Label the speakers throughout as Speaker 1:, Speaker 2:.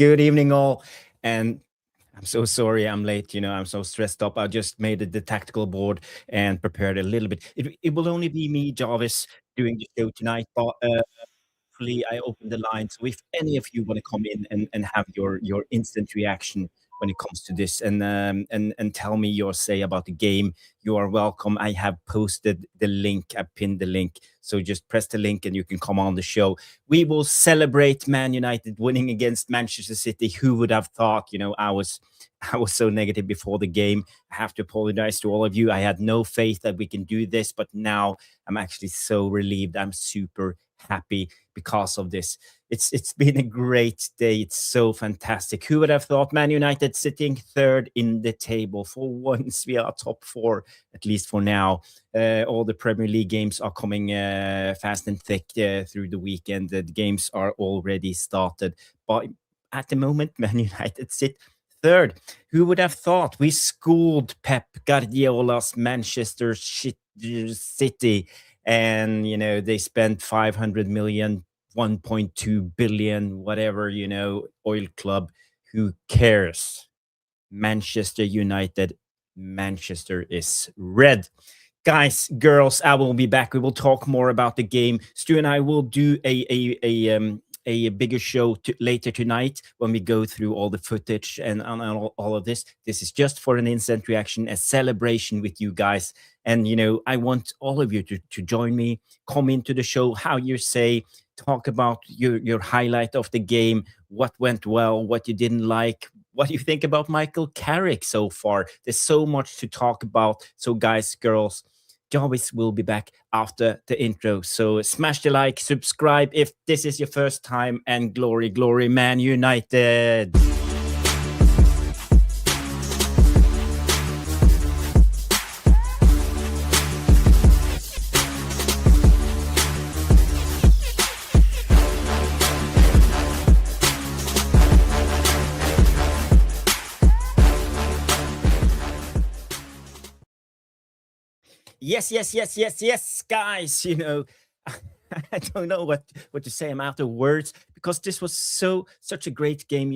Speaker 1: Good evening, all. And I'm so sorry I'm late. I'm so stressed up. I just made the tactical board and prepared a little bit. It will only be me, Jarvis, doing the show tonight. But hopefully, I open the line. So if any of you want to come in and have your instant reaction when it comes to this and tell me your say about the game, you are welcome. I have posted the link. I pinned the link. So just press the link and you can come on the show. We will celebrate Man United winning against Manchester City. Who would have thought? I was so negative before the game. I have to apologize to all of you. I had no faith that we can do this, but now I'm actually so relieved. I'm super happy because of this. It's been a great day. It's so fantastic. Who would have thought? Man United sitting third in the table. For once, we are top four, at least for now. All the Premier League games are coming fast and thick through the weekend. The games are already started. But at the moment, Man United sit third. Who would have thought? We schooled Pep Guardiola's Manchester City, and they spent 500 million, 1.2 billion, whatever, oil club. Who cares? Manchester United, Manchester is red. Guys, girls, I will be back. We will talk more about the game. Stu and I will do a bigger show later tonight when we go through all the footage and all of this. This is just for an instant reaction, a celebration with you guys. And, I want all of you to join me, come into the show, how you say, talk about your highlight of the game, what went well, what you didn't like, what do you think about Michael Carrick so far. There's so much to talk about. So guys, girls, Jarvis will be back after the intro. So smash the like, subscribe if this is your first time, and glory, glory, Man United. Yes, guys. I don't know what to say. I'm out of words because this was such a great game.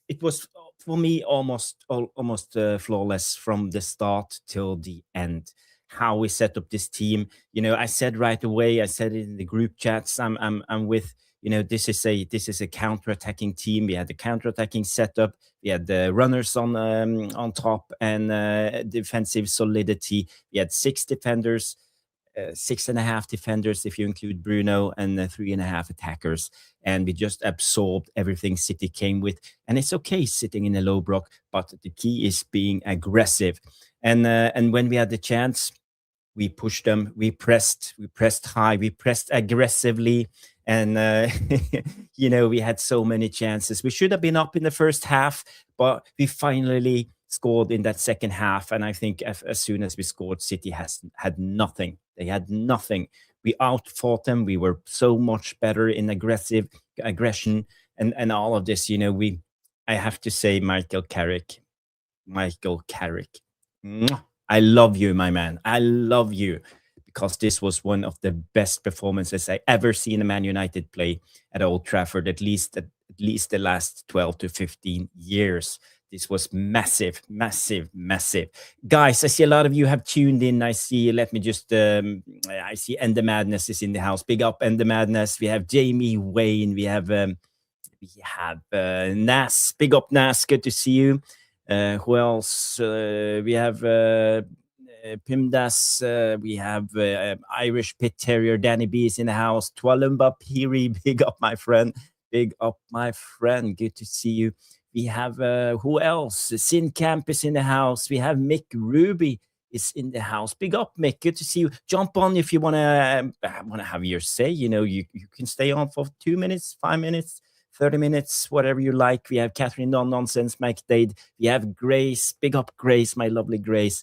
Speaker 1: It was for me almost flawless from the start till the end. How we set up this team. I said right away. I said it in the group chats. I'm with. This is a counter-attacking team. We had the counter-attacking setup. We had the runners on top and defensive solidity. We had 6 defenders, 6.5 defenders if you include Bruno, and 3.5 attackers. And we just absorbed everything City came with. And it's okay sitting in a low block, but the key is being aggressive. And when we had the chance, we pushed them. We pressed high. We pressed aggressively. And, we had so many chances. We should have been up in the first half, but we finally scored in that second half. And I think as soon as we scored, City had nothing. They had nothing. We outfought them. We were so much better in aggression and all of this. I have to say, Michael Carrick. I love you, my man. I love you. Because this was one of the best performances I ever seen a Man United play at Old Trafford, at least the last 12 to 15 years. This was massive. Guys, I see a lot of you have tuned in. I see Ender Madness is in the house. Big up Ender Madness. We have Jamie Wayne. We have Nas. Big up Nas. Good to see you. Who else? We have Pimdas, we have Irish Pit Terrier, Danny B is in the house. Twalumba Piri, big up my friend. Good to see you. We have, who else? Sin Camp is in the house. We have Mick Ruby is in the house. Big up, Mick. Good to see you. Jump on if you want to have your say. You can stay on for 2 minutes, 5 minutes, 30 minutes, whatever you like. We have Catherine Nonsense, Mike Dade. We have Grace. Big up Grace, my lovely Grace.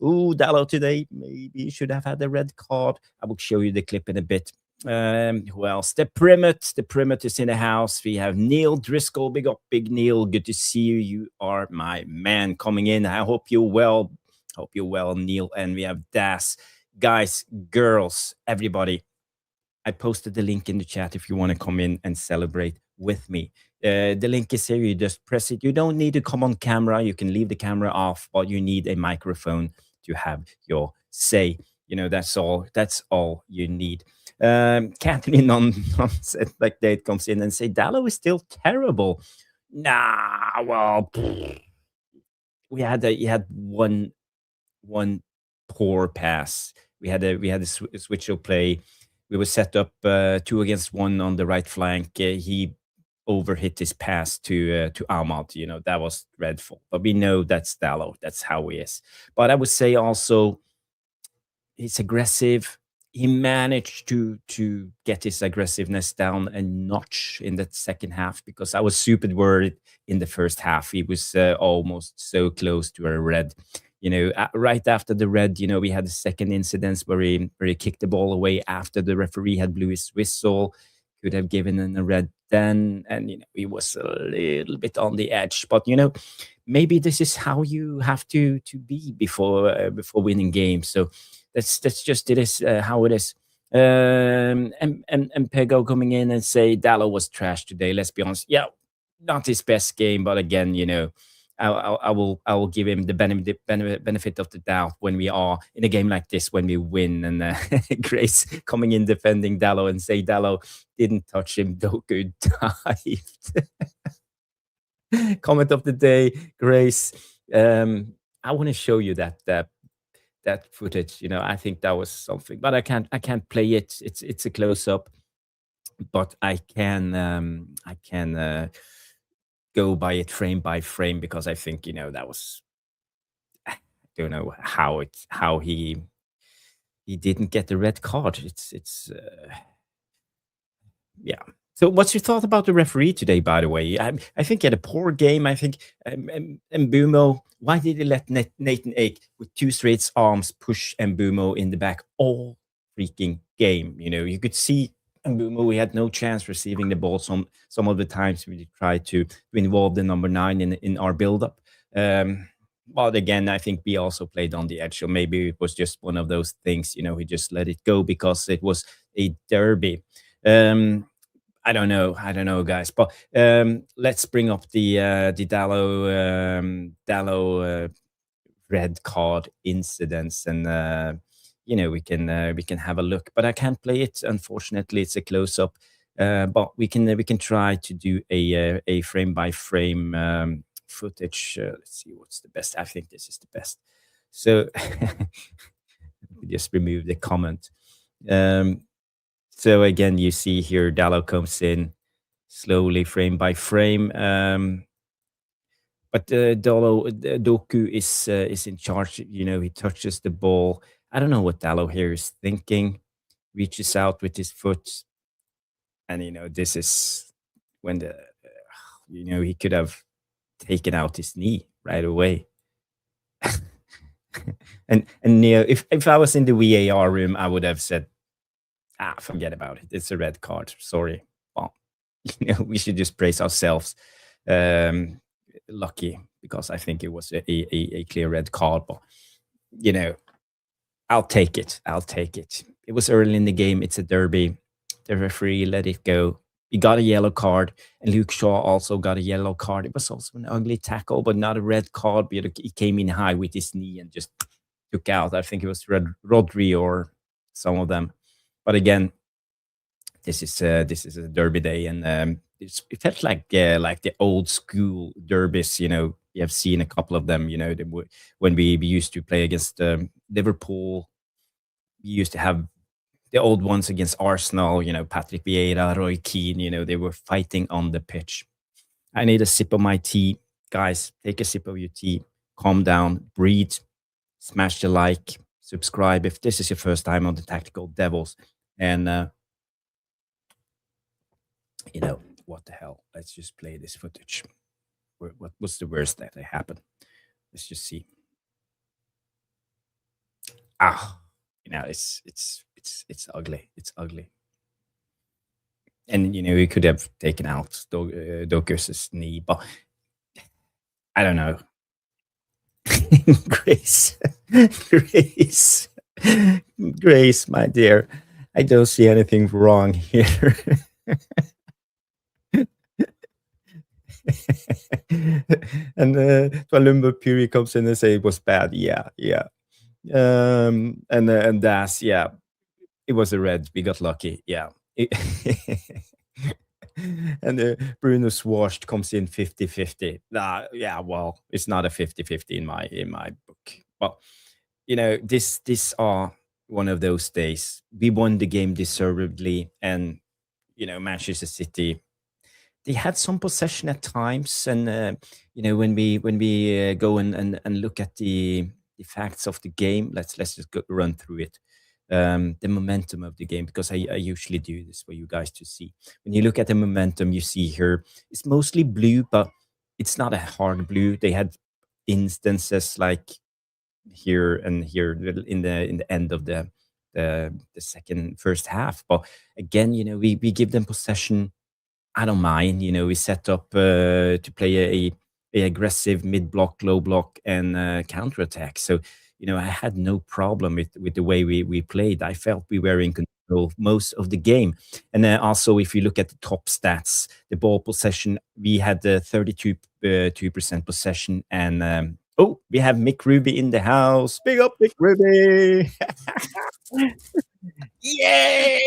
Speaker 1: Ooh, Dalo today. Maybe you should have had a red card. I will show you the clip in a bit. Who else? The Primate is in the house. We have Neil Driscoll. Big up, Big Neil. Good to see you. You are my man coming in. I hope you're well. Neil. And we have Das. Guys, girls, everybody. I posted the link in the chat if you want to come in and celebrate with me. The link is here. You just press it. You don't need to come on camera. You can leave the camera off, but you need a microphone to have your say. That's all. That's all you need. Catherine on set like Date comes in and say Dalo is still terrible. Nah, well, he had one poor pass. We had a switch of play. We were set up 2 against 1 on the right flank. He overhit his pass to Ahmad. That was dreadful. But we know that's Dalo. That's how he is. But I would say also he's aggressive. He managed to get his aggressiveness down a notch in that second half, because I was super worried in the first half. He was almost so close to a red. Right after the red, we had the second incident where he kicked the ball away after the referee had blew his whistle. Could have given him a red then, and he was a little bit on the edge. But maybe this is how you have to be before winning games. So that's just it is how it is. And Pego coming in and say Dalo was trash today. Let's be honest. Yeah, not his best game, but again, I will give him the benefit of the doubt when we are in a game like this, when we win. And Grace coming in defending Dalo and say Dalo didn't touch him. Dorgu dived. Comment of the day, Grace. I want to show you that footage. I think that was something, but I can't play it. It's a close up, but I can go by it frame by frame, because I think that was, I don't know how he didn't get the red card. It's yeah. So, what's your thought about the referee today? By the way, I think he had a poor game. I think Mbumo. Why did he let Nathan Ake with 2 straight arms push Mbumo in the back all freaking game? You could see Mbumo. We had no chance receiving the ball. Some of the times we tried to involve the number 9 in our build up. But again, I think we also played on the edge. So maybe it was just one of those things. We just let it go because it was a derby. I don't know, guys. But let's bring up the Dalo red card incidents, and we can have a look. But I can't play it, unfortunately. It's a close up. But we can try to do a frame by frame footage. Let's see what's the best. I think this is the best. So just remove the comment. So again, you see here Dalo comes in slowly, frame by frame. But Dorgu is in charge. He touches the ball. I don't know what Dalo here is thinking. Reaches out with his foot, and this is when he could have taken out his knee right away. and if I was in the VAR room, I would have said, forget about it. It's a red card. Sorry. Well, we should just praise ourselves. Lucky, because I think it was a clear red card. But I'll take it. It was early in the game. It's a derby. The referee let it go. He got a yellow card, and Luke Shaw also got a yellow card. It was also an ugly tackle, but not a red card. But he came in high with his knee and just took out. I think it was Rodri or some of them. But again, this is a derby day, and it felt like the old school derbies. You have seen a couple of them. When we used to play against Liverpool, we used to have the old ones against Arsenal. Patrick Vieira, Roy Keane. They were fighting on the pitch. I need a sip of my tea, guys. Take a sip of your tea. Calm down. Breathe. Smash the like. Subscribe if this is your first time on the Tactical Devils. And what the hell? Let's just play this footage. What's the worst that happened? Let's just see. It's ugly. It's ugly. And we could have taken out Dokus' knee, but I don't know. Grace, Grace, my dear, I don't see anything wrong here. And Twalumbo Puri comes in and say it was bad. Yeah. And Das, yeah, it was a red. We got lucky. Yeah. And Bruno Swashed comes in 50-50. Yeah, well, it's not a 50-50 in my book. But this are one of those days. We won the game deservedly, and Manchester City, they had some possession at times, and when we go and look at the facts of the game, let's just run through it. The momentum of the game, because I usually do this for you guys to see. When you look at the momentum, you see here it's mostly blue, but it's not a hard blue. They had instances like here and here in the end of the first half. But again, we give them possession. I don't mind. We set up to play a aggressive mid block, low block, and counter attack. So I had no problem with the way we played. I felt we were in control most of the game. And also, if you look at the top stats, the ball possession, we had 32% possession, and we have Mick Ruby in the house. Big up, Mick Ruby! Yeah.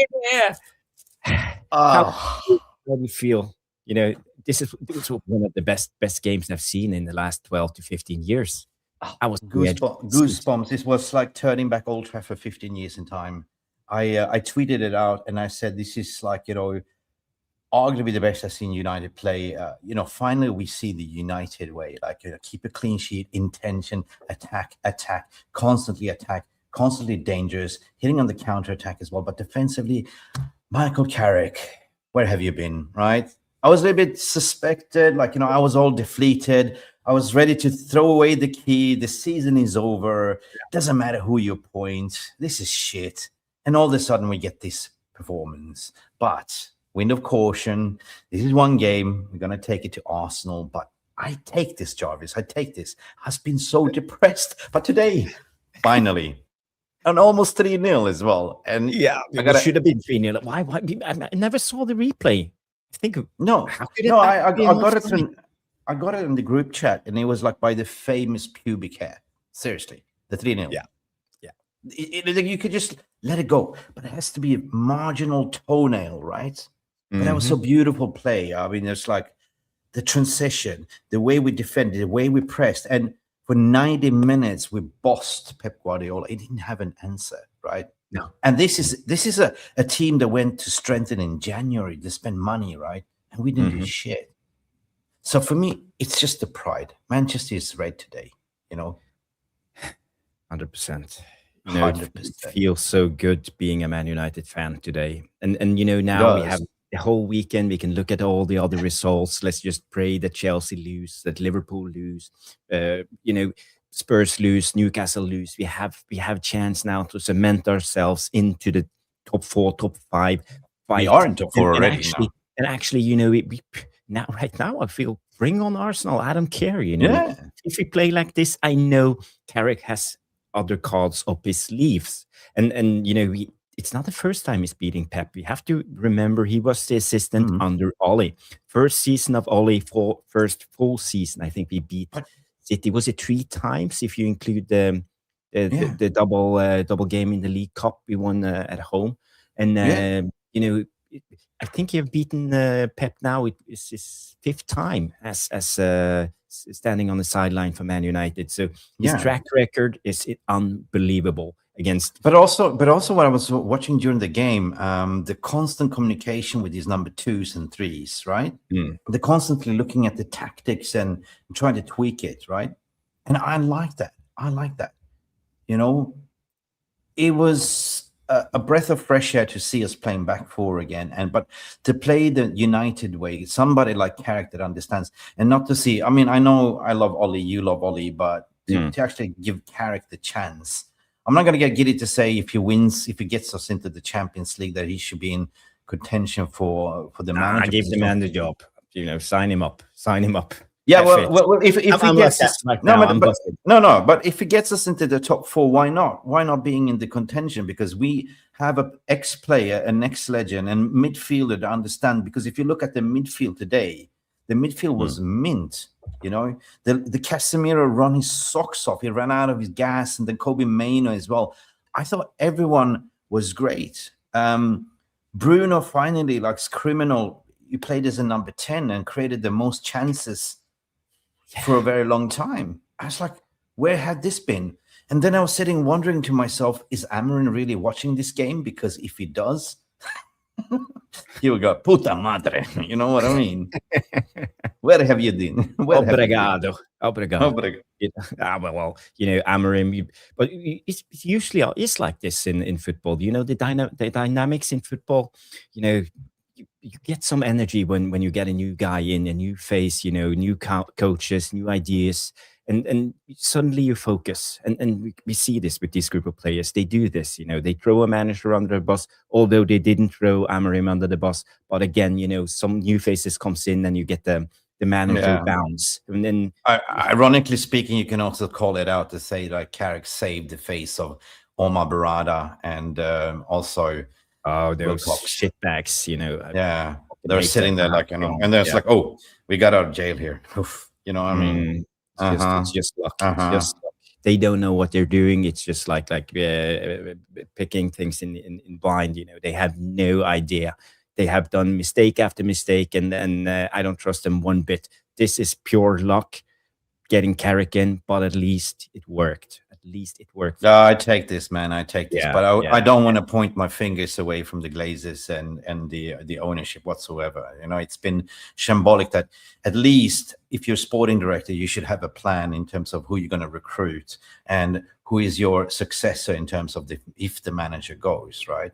Speaker 1: How do you feel? This was one of the best games I've seen in the last 12 to 15 years. I was
Speaker 2: goosebumps. This was like turning back Old Trafford 15 years in time. I tweeted it out and I said, this is like, arguably the best I've seen United play. Finally we see the United way, like keep a clean sheet, intention, attack, constantly dangerous, hitting on the counter attack as well. But defensively, Michael Carrick, where have you been, right? I was a little bit suspected, I was all deflated. I was ready to throw away the key. The season is over. Doesn't matter who you point. This is shit. And all of a sudden we get this performance. But wind of caution. This is one game. We're going to take it to Arsenal. But I take this, Jarvis. I take this. I've been so depressed. But today, finally, and almost 3-0 as well. And
Speaker 1: yeah, it should have been 3-0. Why? I never saw the replay. I
Speaker 2: got it in the group chat, and it was like by the famous pubic hair. Seriously, the 3-0.
Speaker 1: Yeah.
Speaker 2: You could just let it go, but it has to be a marginal toenail, right? But that was so beautiful play. I mean, it's like the transition, the way we defended, the way we pressed, and for 90 minutes we bossed Pep Guardiola. He didn't have an answer, right?
Speaker 1: No.
Speaker 2: And this is a team that went to strengthen in January to spend money, right? And we didn't do shit. So for me, it's just the pride. Manchester is red today,
Speaker 1: 100%.
Speaker 2: 100%.
Speaker 1: It feels so good being a Man United fan today. And now we have the whole weekend. We can look at all the other results. Let's just pray that Chelsea lose, that Liverpool lose, Spurs lose, Newcastle lose. We have chance now to cement ourselves into the top 4, top 5.
Speaker 2: We are in top 4 already.
Speaker 1: Actually, right now, I feel bring on Arsenal. I don't care.
Speaker 2: Yeah.
Speaker 1: If we play like this, I know Carrick has other cards up his sleeves, and it's not the first time he's beating Pep. We have to remember he was the assistant under Ole. First season of Ole, first full season. I think we beat City. Was it 3 times if you include the double game in the League Cup we won at home? And I think you've beaten Pep now. It's his 5th time as standing on the sideline for Man United. So his track record is unbelievable against.
Speaker 2: But also what I was watching during the game, the constant communication with these number 2s and 3s, right? They're constantly looking at the tactics and trying to tweak it, right? And I like that. It was a breath of fresh air to see us playing back 4 again, but to play the United way, somebody like Carrick that understands, and not to see. I mean, I know I love Ollie, you love Ollie, but to actually give Carrick the chance. I'm not going to get giddy to say if he gets us into the Champions League, that he should be in contention for the manager.
Speaker 1: I gave the man the job. Sign him up.
Speaker 2: Yeah, well, if he gets us, but if he gets us into the top 4, why not? Why not being in the contention? Because we have an ex-player, an ex-legend, and midfielder to understand. Because if you look at the midfield today, The midfield was mint. You know, the Casemiro run his socks off. He ran out of his gas, and then Kobe Maino as well. I thought everyone was great. Bruno finally, like criminal, he played as a number 10 and created the most chances for a very long time. I was like, where had this been? And then I was sitting wondering to myself, is Amorim really watching this game? Because if he does, he will go, puta madre. You know what I mean? Where have you been?
Speaker 1: Obrigado.
Speaker 2: Obrigado.
Speaker 1: Well, you know, Amorim, but it's usually it's like this in football. You know, the dynamics in football, you know, you get some energy when you get a new guy in, a new face, you know, new coaches, new ideas, and suddenly you focus. And we see this with this group of players. They do this, you know, they throw a manager under the bus, although they didn't throw Amorim under the bus. But again, you know, some new faces comes in and you get the manager bounce. And then,
Speaker 2: ironically speaking, you can also call it out to say like Carrick saved the face of Omar Barada and also
Speaker 1: those shitbags, you know.
Speaker 2: Yeah, they're sitting there like, you know, and there's like, oh, we got out of jail here. Oof, you know what I mean?
Speaker 1: It's just luck. It's just luck. They don't know what they're doing. It's just like picking things in blind. You know, they have no idea. They have done mistake after mistake, and I don't trust them one bit. This is pure luck getting Carrick in, but at least it worked. At least it worked.
Speaker 2: I take this, man. I take this, but I don't want to point my fingers away from the Glazers and the ownership whatsoever. You know, it's been shambolic that at least if you're sporting director, you should have a plan in terms of who you're going to recruit and who is your successor in terms of if the manager goes, right?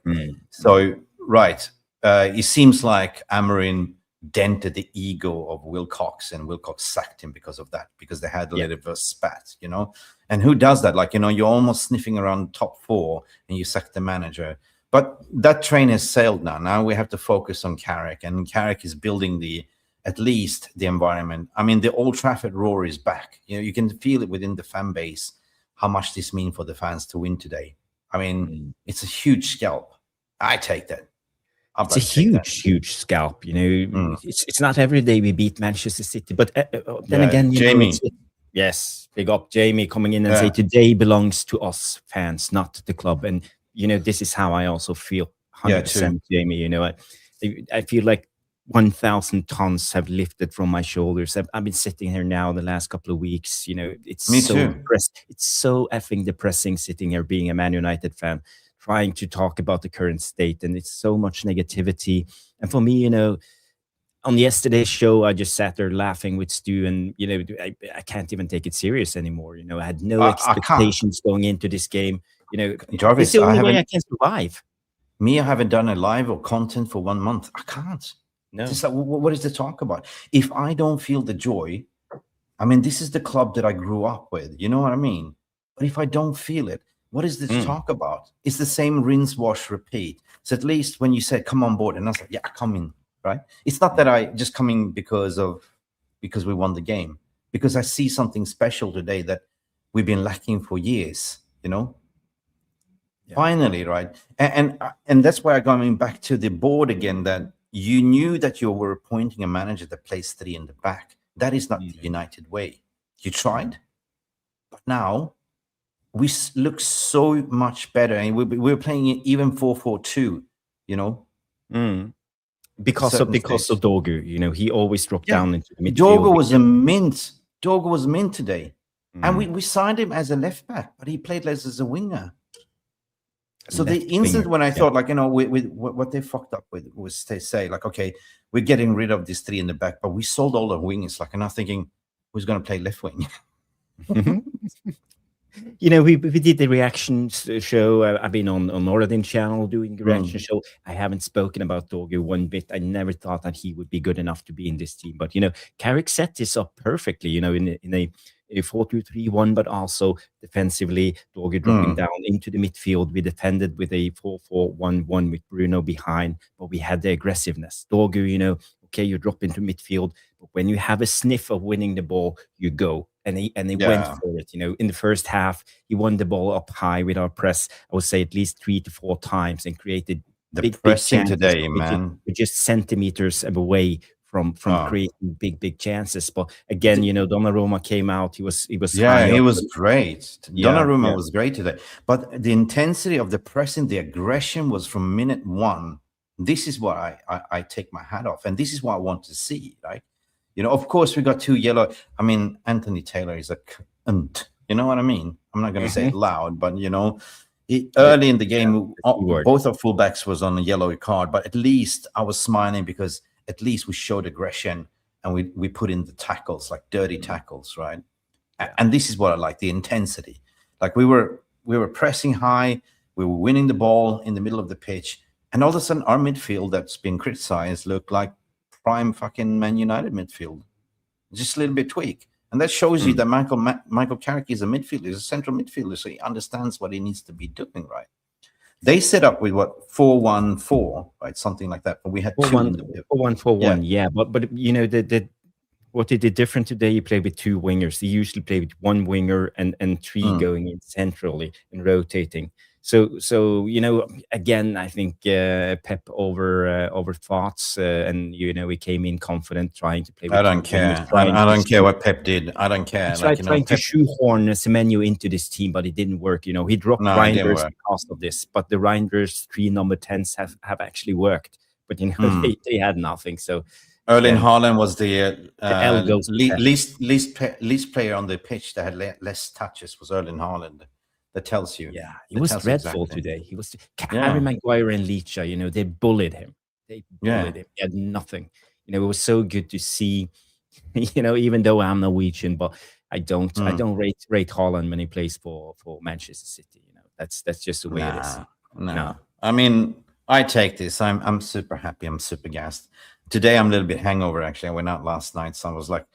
Speaker 2: So, right. It seems like Amorim dented the ego of Wilcox, and Wilcox sacked him because of that, because they had a little bit of a spat, you know. And who does that? Like, you know, you're almost sniffing around top 4 and you sack the manager. But that train has sailed now. Now we have to focus on Carrick, and Carrick is building at least the environment. I mean, the Old Trafford roar is back. You know, you can feel it within the fan base, how much this means for the fans to win today. I mean, it's a huge scalp. I take that.
Speaker 1: It's a huge scalp. You know, it's not every day we beat Manchester City, but then again,
Speaker 2: Jamie.
Speaker 1: Yes, big up Jamie coming in and say today belongs to us fans, not the club. And you know, this is how I also feel. 100%, Jamie. You know, I feel like 1,000 tons have lifted from my shoulders. I've been sitting here now the last couple of weeks. You know, it's it's so effing depressing sitting here being a Man United fan, trying to talk about the current state, and it's so much negativity. And for me, you know, on yesterday's show, I just sat there laughing with Stu, and you know, I can't even take it serious anymore. You know, I had no expectations going into this game. You know,
Speaker 2: Jarvis,
Speaker 1: it's the only way I can survive.
Speaker 2: Me, I haven't done a live or content for 1 month. I can't. No. It's like, what is the talk about? If I don't feel the joy, I mean, this is the club that I grew up with. You know what I mean? But if I don't feel it, what is this talk about? It's the same rinse, wash, repeat. So at least when you said, come on board, and I was like, yeah, come in, right? It's not that I just come in because we won the game, because I see something special today that we've been lacking for years, you know? Yeah. Finally, right? And that's why I'm going back to the board again, that you knew that you were appointing a manager that plays 3 in the back. That is not the United way. You tried, but now we look so much better, and we're playing it even 4-4-2, you know,
Speaker 1: because of Dorgu. You know, he always dropped down into the midfield.
Speaker 2: Dorgu was a mint. Dorgu was mint today, and we signed him as a left back, but he played less as a winger. So the instant when I thought, like, you know, with what they fucked up with was they say, like, okay, we're getting rid of this 3 in the back, but we sold all the wingers. Like, and I'm thinking, who's going to play left wing?
Speaker 1: You know, we did the reactions show. I've been on Noradin channel doing the reaction show. I haven't spoken about Dorgu one bit. I never thought that he would be good enough to be in this team. But, you know, Carrick set this up perfectly, you know, in a 4-2-3-1, but also defensively, Dorgu dropping down into the midfield. We defended with a 4-4-1-1 with Bruno behind, but we had the aggressiveness. Dorgu, you know, okay, you drop into midfield, but when you have a sniff of winning the ball, you go. And he went for it. You know, in the first half, he won the ball up high with our press, I would say at least 3 to 4 times, and created
Speaker 2: the big pressing today, man.
Speaker 1: We're just centimeters away from
Speaker 2: Oh.
Speaker 1: creating big chances. But again, Donnarumma came out. He was
Speaker 2: Yeah,
Speaker 1: high
Speaker 2: he
Speaker 1: up.
Speaker 2: was great.
Speaker 1: Yeah,
Speaker 2: Donnarumma
Speaker 1: yeah.
Speaker 2: was great today. But the intensity of the pressing, the aggression was from minute one. This is what I take my hat off. And this is what I want to see. Like, of course, we got 2 yellow. I mean, Anthony Taylor is a cunt. You know what I mean? I'm not going to say it loud, but, early in the game,
Speaker 1: word.
Speaker 2: both our fullbacks was on a yellow card. But at least I was smiling because at least we showed aggression and we put in the tackles, like dirty tackles, right? And this is what I like, the intensity. Like we were pressing high, we were winning the ball in the middle of the pitch, and all of a sudden our midfield that's been criticized looked like prime fucking Man United midfield. Just a little bit tweak. And that shows you that Michael Carrick is a midfielder, he's a central midfielder, so he understands what he needs to be doing, right? They set up with what, 4-1-4, right? Something like that. But we had 2 in the
Speaker 1: 4-1-4-1, yeah. But what they did different today, you play with 2 wingers. They usually play with 1 winger and 3 going in centrally and rotating. So again, I think Pep over thoughts, and he came in confident, trying to play with
Speaker 2: I don't
Speaker 1: 2
Speaker 2: care.
Speaker 1: wingers,
Speaker 2: I don't care what Pep did. I don't care.
Speaker 1: trying to shoehorn Semenyo into this team, but it didn't work. He dropped Reinders because of this, but the Reinders 3 number 10s have actually worked. But they had nothing. So
Speaker 2: Erling Haaland was the
Speaker 1: L
Speaker 2: least player on the pitch that had less touches was Erling Haaland. That tells you.
Speaker 1: Yeah, he was dreadful today. He was Harry Maguire and Licha, they bullied him. They bullied him. He had nothing. It was so good to see, even though I'm Norwegian, but I don't rate Haaland when he plays for Manchester City. That's just the way it is.
Speaker 2: No. I mean, I take this. I'm super happy. I'm super gassed. Today I'm a little bit hangover, actually. I went out last night, so I was like,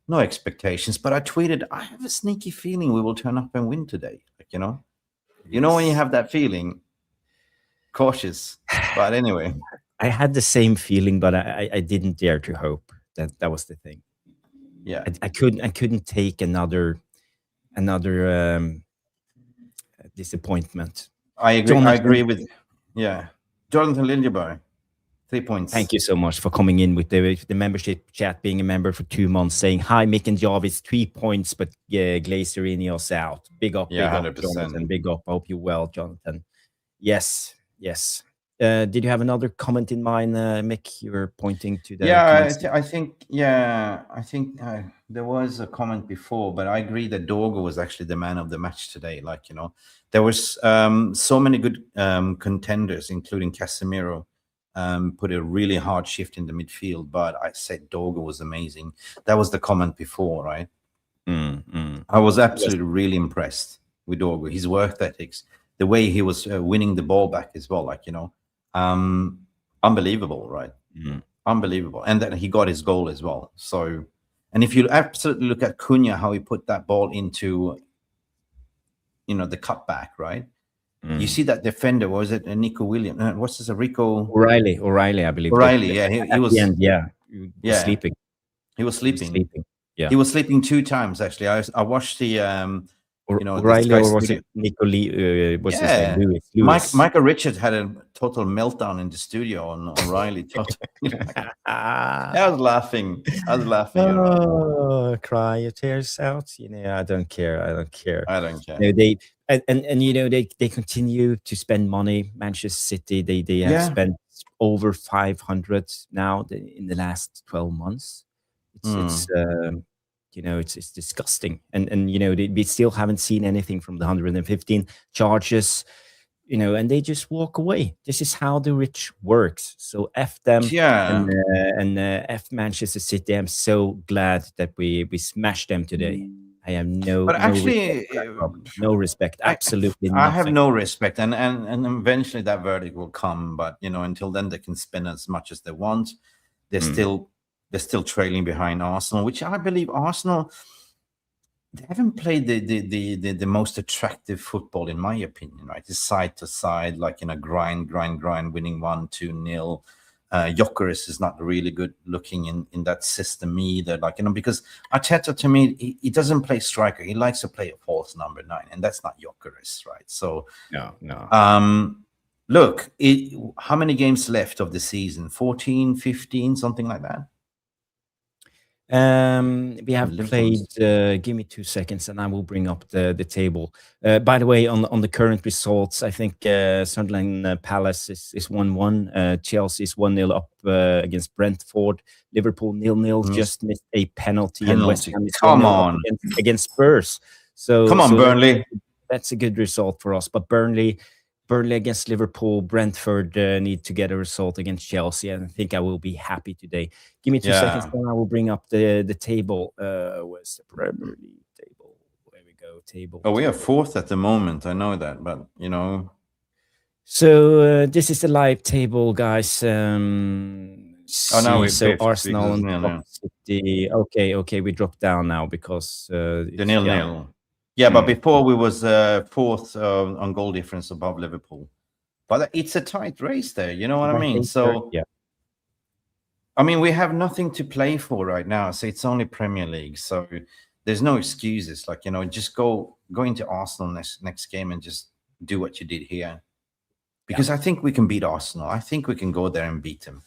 Speaker 2: no expectations. But I tweeted, I have a sneaky feeling we will turn up and win today. When you have that feeling, cautious. But anyway.
Speaker 1: I had the same feeling, but I didn't dare to hope. That was the thing.
Speaker 2: Yeah.
Speaker 1: I couldn't take another disappointment.
Speaker 2: I agree with Jonathan Lindeberg. 3 points.
Speaker 1: Thank you so much for coming in with the membership chat, being a member for 2 months, saying hi, Mick and Jarvis, 3 points, but Glazer in us out. Big up, 100%. Jonathan. Big up. I hope you're well, Jonathan. Yes. Did you have another comment in mind, Mick? You were pointing to the
Speaker 2: I think there was a comment before, but I agree that Dorgu was actually the man of the match today. There was so many good contenders, including Casemiro. Put a really hard shift in the midfield, but I said Dorgu was amazing. That was the comment before, right? I was absolutely really impressed with Dorgu, his work ethics, the way he was winning the ball back as well, unbelievable, right? Unbelievable. And then he got his goal as well. So, and if you absolutely look at Cunha, how he put that ball into, the cutback, right? You see that defender, was it Nico Williams? What's this, Rico?
Speaker 1: O'Reilly, I believe.
Speaker 2: O'Reilly, yeah. He was,
Speaker 1: he was sleeping.
Speaker 2: He was sleeping.
Speaker 1: Yeah.
Speaker 2: He was sleeping 2 times, actually. I watched the,
Speaker 1: O'Reilly, or was it Nico Lee? What's his name? Lewis.
Speaker 2: Michael Richards had a total meltdown in the studio on O'Reilly. I was laughing.
Speaker 1: Oh, cry your tears out. I don't care. They continue to spend money. Manchester City, they have spent over 500 now in the last 12 months. It's disgusting, and we still haven't seen anything from the 115 charges, and they just walk away. This is how the rich works. So F them, and F Manchester City. I'm so glad that we smashed them today. I have no respect. Absolutely nothing.
Speaker 2: I have no respect, and eventually that verdict will come. But until then, they can spend as much as they want. They're still trailing behind Arsenal, which I believe Arsenal, they haven't played the most attractive football, in my opinion, right? It's side to side, grind, winning 1-2-0. Gyökeres is not really good looking in that system either. Because Arteta, to me, he doesn't play striker. He likes to play a false number 9, and that's not Gyökeres, right? So
Speaker 1: no.
Speaker 2: Look, how many games left of the season? 14, 15, something like that.
Speaker 1: We have played. Give me 2 seconds, and I will bring up the table. By the way, on the current results, I think Sunderland Palace is 1-1. Chelsea is 1-0 up against Brentford. Liverpool 0-0. Just missed a penalty, and West Ham is 1-0 up against Spurs. So
Speaker 2: come on, Burnley.
Speaker 1: That's a good result for us. But Burnley against Liverpool, Brentford need to get a result against Chelsea, and I think I will be happy today. Give me 2 seconds, then I will bring up the table. Where's the Premier League table? There we go, table.
Speaker 2: Oh, we are fourth at the moment. I know that, but you know.
Speaker 1: So this is the live table, guys.
Speaker 2: Now we're
Speaker 1: so
Speaker 2: fifth,
Speaker 1: Arsenal and City. Okay, we dropped down now because
Speaker 2: the 0-0. Yeah, but before we was fourth on goal difference above Liverpool. But it's a tight race there, you know what I mean? So,
Speaker 1: yeah.
Speaker 2: I mean, we have nothing to play for right now. So it's only Premier League. So there's no excuses. Like, you know, just go into Arsenal next game and just do what you did here. Because I think we can beat Arsenal. I think we can go there and beat them.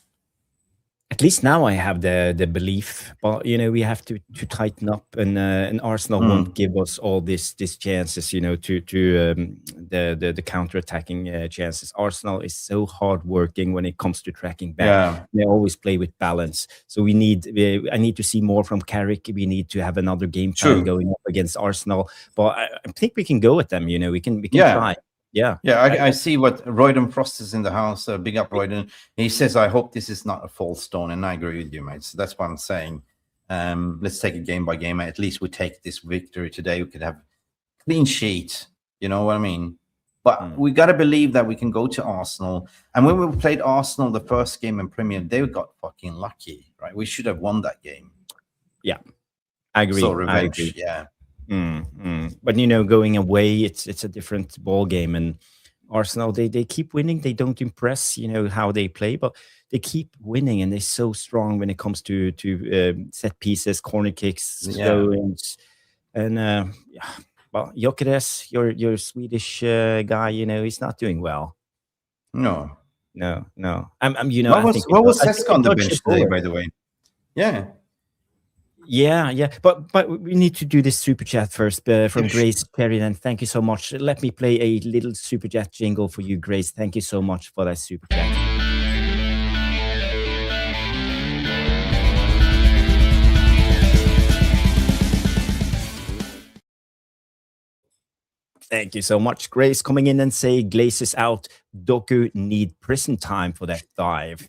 Speaker 1: At least now I have the belief, but you know we have to tighten up, and Arsenal won't give us all these chances, you know, to the counter-attacking chances. Arsenal is so hard-working when it comes to tracking back.
Speaker 2: Yeah.
Speaker 1: They always play with balance. So I need to see more from Carrick. We need to have another game plan going up against Arsenal. But I think we can go at them. You know, we can try. Yeah,
Speaker 2: I see what Royden Frost is in the house. Big up Royden. He says, "I hope this is not a false stone," and I agree with you, mate. So that's what I'm saying. Let's take it game by game. At least we take this victory today. We could have clean sheet. You know what I mean? But we got to believe that we can go to Arsenal. And when we played Arsenal the first game in Premier, they got fucking lucky, right? We should have won that game.
Speaker 1: Yeah, I agree.
Speaker 2: So revenge, yeah.
Speaker 1: But you know, going away, it's a different ball game. And Arsenal, they keep winning. They don't impress, you know, how they play, but they keep winning, and they're so strong when it comes to set pieces, corner kicks, throw-ins, and well, Gyökeres, your Swedish guy, you know, he's not doing well.
Speaker 2: No.
Speaker 1: I'm you know,
Speaker 2: what was Seska on the bench today, by the way? Yeah.
Speaker 1: Yeah. But we need to do this super chat first from Grace Perry. And thank you so much. Let me play a little super chat jingle for you, Grace. Thank you so much for that super chat. Thank you so much, Grace, coming in and say Glazes out. Dorgu need prison time for that dive.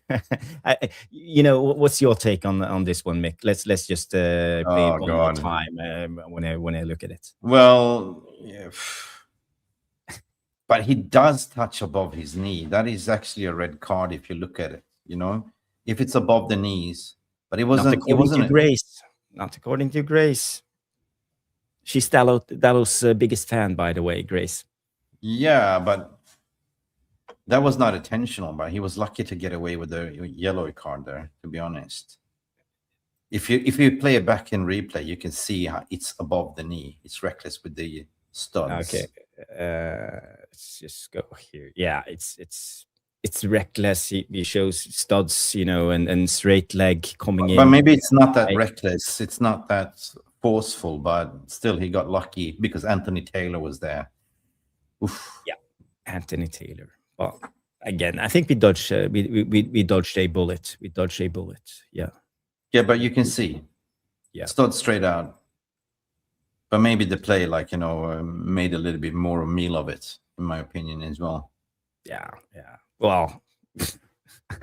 Speaker 1: You know, what's your take on this one, Mick? Let's just play it one more time when I look at it.
Speaker 2: Well, yeah. But he does touch above his knee. That is actually a red card if you look at it. You know, if it's above the knees, but it wasn't.
Speaker 1: Not according to Grace. Not according to Grace. She's Dalo's biggest fan, by the way, Grace.
Speaker 2: Yeah, but that was not intentional. But he was lucky to get away with the yellow card there, to be honest. If you play it back in replay, you can see how it's above the knee. It's reckless with the studs.
Speaker 1: Okay, let's just go here. Yeah, it's reckless. He shows studs, you know, and straight leg coming in.
Speaker 2: But maybe it's not that reckless. It's not that forceful, but still he got lucky because Anthony Taylor was there. Oof.
Speaker 1: Yeah, Anthony Taylor. Well, again, I think we dodged we dodged a bullet. We dodged a bullet. Yeah.
Speaker 2: Yeah, but you can see. Yeah. Stud straight out. But maybe the play, like, you know, made a little bit more a meal of it, in my opinion, as well.
Speaker 1: Yeah. Well,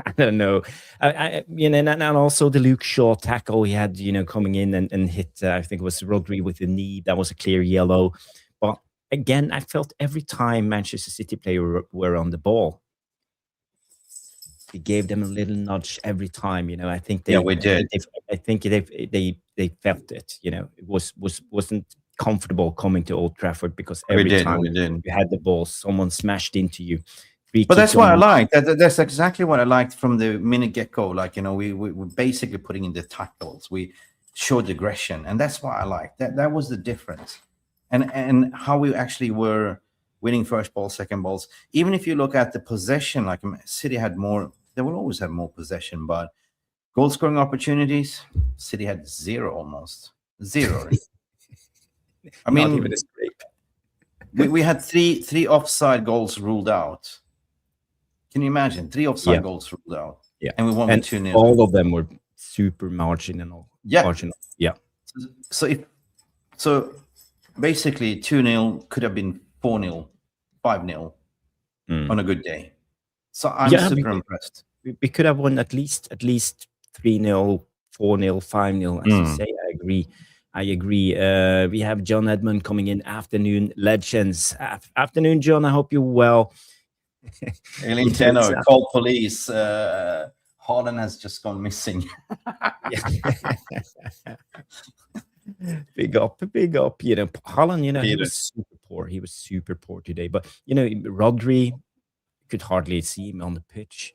Speaker 1: I don't know. You know, and also the Luke Shaw tackle he had, you know, coming in and hit, I think it was Rodri with the knee. That was a clear yellow. But again, I felt every time Manchester City players were on the ball, we gave them a little nudge every time. You know, I think
Speaker 2: we did.
Speaker 1: I think they felt it. You know, it wasn't comfortable coming to Old Trafford because every time you had the ball, someone smashed into you.
Speaker 2: But that's what I liked. That's exactly what I liked from the minute get-go. Like, you know, we were basically putting in the tackles. We showed aggression, and that's what I liked. That was the difference. And how we actually were winning first ball, second balls. Even if you look at the possession, like City had more, they will always have more possession, but Goal scoring opportunities, City had zero, almost zero. I
Speaker 1: Not even
Speaker 2: mean,
Speaker 1: a scrape.
Speaker 2: we had three offside goals ruled out. Can you imagine? Three offside
Speaker 1: Yeah,
Speaker 2: goals ruled out,
Speaker 1: yeah.
Speaker 2: and we won with
Speaker 1: And
Speaker 2: 2-0.
Speaker 1: all of them were super marginal.
Speaker 2: Yeah.
Speaker 1: Marginal. Yeah.
Speaker 2: So basically 2-0 could have been 4-0, 5-0 on a good day. So I'm
Speaker 1: Yeah,
Speaker 2: super impressed.
Speaker 1: we could have won at least 3-0, 4-0, 5-0, as you say. I agree. We have John Edmund coming in. Afternoon legends. Afternoon, John. I hope you're well.
Speaker 2: El
Speaker 1: You know,
Speaker 2: Inteno, call police. Haaland has just gone missing.
Speaker 1: Big up. You know, Haaland, he
Speaker 2: Peter.
Speaker 1: was super poor. He was super poor today. But, Rodri, could hardly see him on the pitch.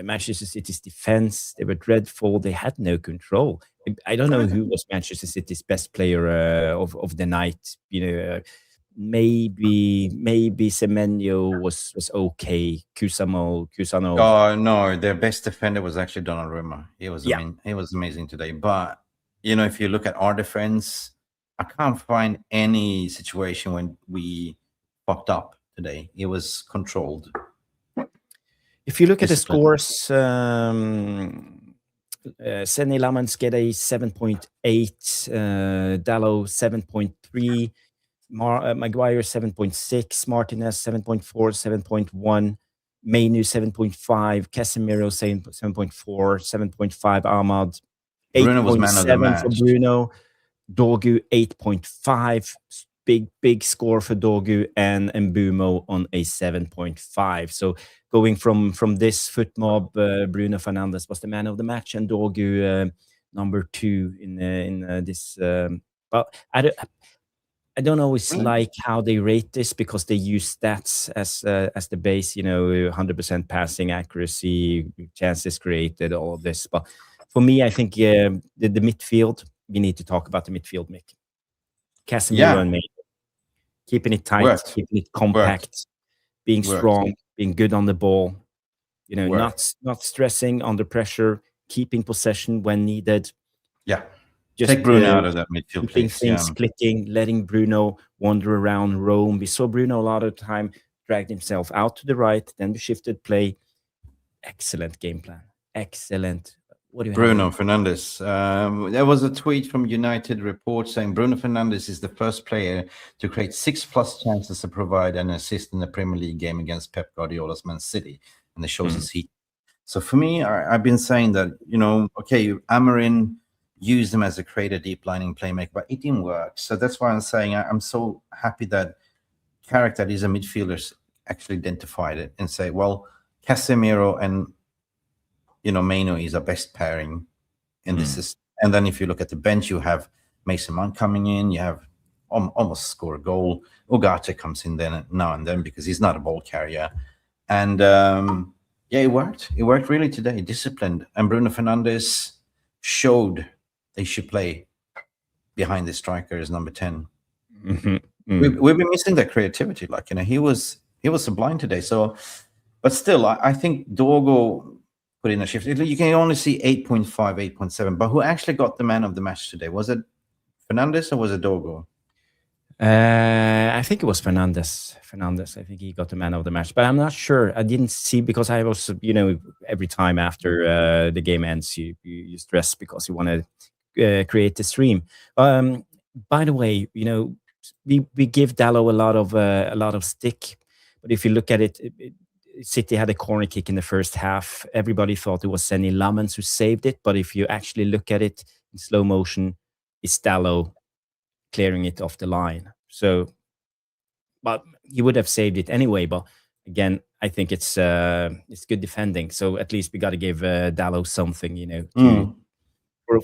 Speaker 1: Manchester City's defense, they were dreadful. They had no control. I don't know who was Manchester City's best player of the night. Maybe Semenyo was okay. Cusano.
Speaker 2: Oh no, their best defender was actually Donnarumma. He was
Speaker 1: Yeah.
Speaker 2: he was amazing today. But if you look at our defense, I can't find any situation when we fucked up today. It was controlled.
Speaker 1: If you look at the
Speaker 2: Discipline.
Speaker 1: scores, Senny Lamans get a 7.8, Dalo 7.3, Maguire 7.6, Martinez 7.4, 7.1, Mainu 7.5, Casemiro 7.4, 7.5, Ahmad
Speaker 2: Bruno was man of the
Speaker 1: 8.7
Speaker 2: match.
Speaker 1: for Bruno, Dorgu 8.5, big score for Dorgu, and Mbumo on a 7.5. So going from this foot mob, Bruno Fernandes was the man of the match, and Dorgu number 2 in this. But I don't always like how they rate this, because they use stats as the base. 100% passing accuracy, chances created, all of this. But for me, I think the midfield. We need to talk about the midfield, Mick. Casemiro and Mainu. Keeping it tight, keeping it compact, being strong, being good on the ball. Not stressing under pressure, keeping possession when needed.
Speaker 2: Yeah.
Speaker 1: Just
Speaker 2: take Bruno out of that midfield,
Speaker 1: keeping
Speaker 2: please.
Speaker 1: things clicking, letting Bruno wander around, roam. We saw Bruno a lot of the time dragged himself out to the right, then we shifted play. Excellent game plan. Excellent. What do you
Speaker 2: Bruno
Speaker 1: have?
Speaker 2: Fernandes. There was a tweet from United Report saying Bruno Fernandes is the first player to create 6+ chances to provide an assist in the Premier League game against Pep Guardiola's Man City, and it shows his heat. So for me, I've been saying that okay, Amorim used him as a creator, deep lining playmaker, but it didn't work. So that's why I'm saying I'm so happy that Carrick, that is a midfielder, actually identified it and say, well, Casemiro and Mainu is our best pairing in this system. And then if you look at the bench, you have Mason Mount coming in, you have almost score a goal. Ugarte comes in then now and then because he's not a ball carrier. And it worked. It worked really today, disciplined. And Bruno Fernandes showed they should play behind the striker as number 10. We've been missing that creativity. He was sublime today. So, but still, I think Dorgu put in a shift. You can only see 8.5, 8.7. But who actually got the man of the match today? Was it Fernandes or was it Dorgu?
Speaker 1: I think it was Fernandes. I think he got the man of the match, but I'm not sure. I didn't see, because I was, every time after the game ends, you stress because you want to create the stream. By the way, we give Dalo a lot of stick, but if you look at it, City had a corner kick in the first half. Everybody thought it was Senny Lamans who saved it, but if you actually look at it in slow motion, it's Dalo clearing it off the line. So, but he would have saved it anyway. But again, I think it's good defending. So at least we got to give Dalo something,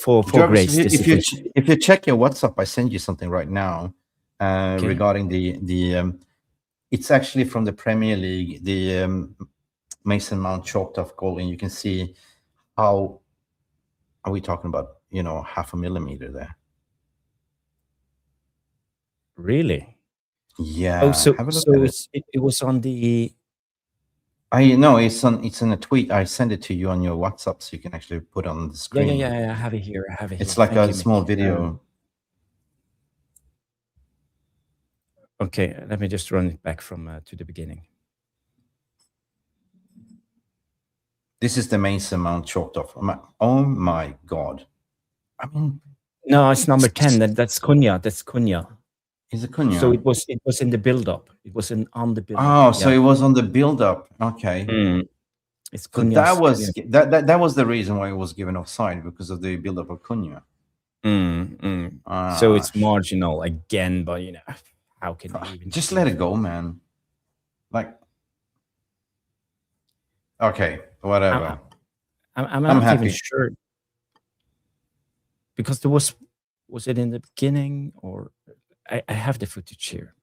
Speaker 1: for
Speaker 2: Jarvis,
Speaker 1: great.
Speaker 2: If you check your WhatsApp, I send you something right now regarding the it's actually from the Premier League, the Mason Mount chalked off goal, and you can see how are we talking about, half a millimeter there.
Speaker 1: Really?
Speaker 2: Yeah.
Speaker 1: Oh, so
Speaker 2: have a look at
Speaker 1: it was on the.
Speaker 2: I know it's in a tweet. I send it to you on your WhatsApp, so you can actually put it on the screen.
Speaker 1: Yeah. I have it here.
Speaker 2: It's like
Speaker 1: Thank
Speaker 2: a
Speaker 1: you,
Speaker 2: small
Speaker 1: Mick.
Speaker 2: video.
Speaker 1: Okay, let me just run it back from to the beginning.
Speaker 2: This is the Mason Mount chalked off. Oh my god! I mean,
Speaker 1: no, it's number 10. That's Cunha. That's Cunha.
Speaker 2: Is it Cunha?
Speaker 1: So it was in the build-up. It was on the build-up.
Speaker 2: Oh, so it was on the build-up. Okay.
Speaker 1: It's
Speaker 2: So
Speaker 1: Cunha's,
Speaker 2: that was that was the reason why it was given offside, because of the build-up of Cunha.
Speaker 1: So it's marginal again, but how can you even
Speaker 2: just let it go, man? Like, okay, whatever.
Speaker 1: I'm not
Speaker 2: happy.
Speaker 1: even sure, because there was it in the beginning, or I have the footage here.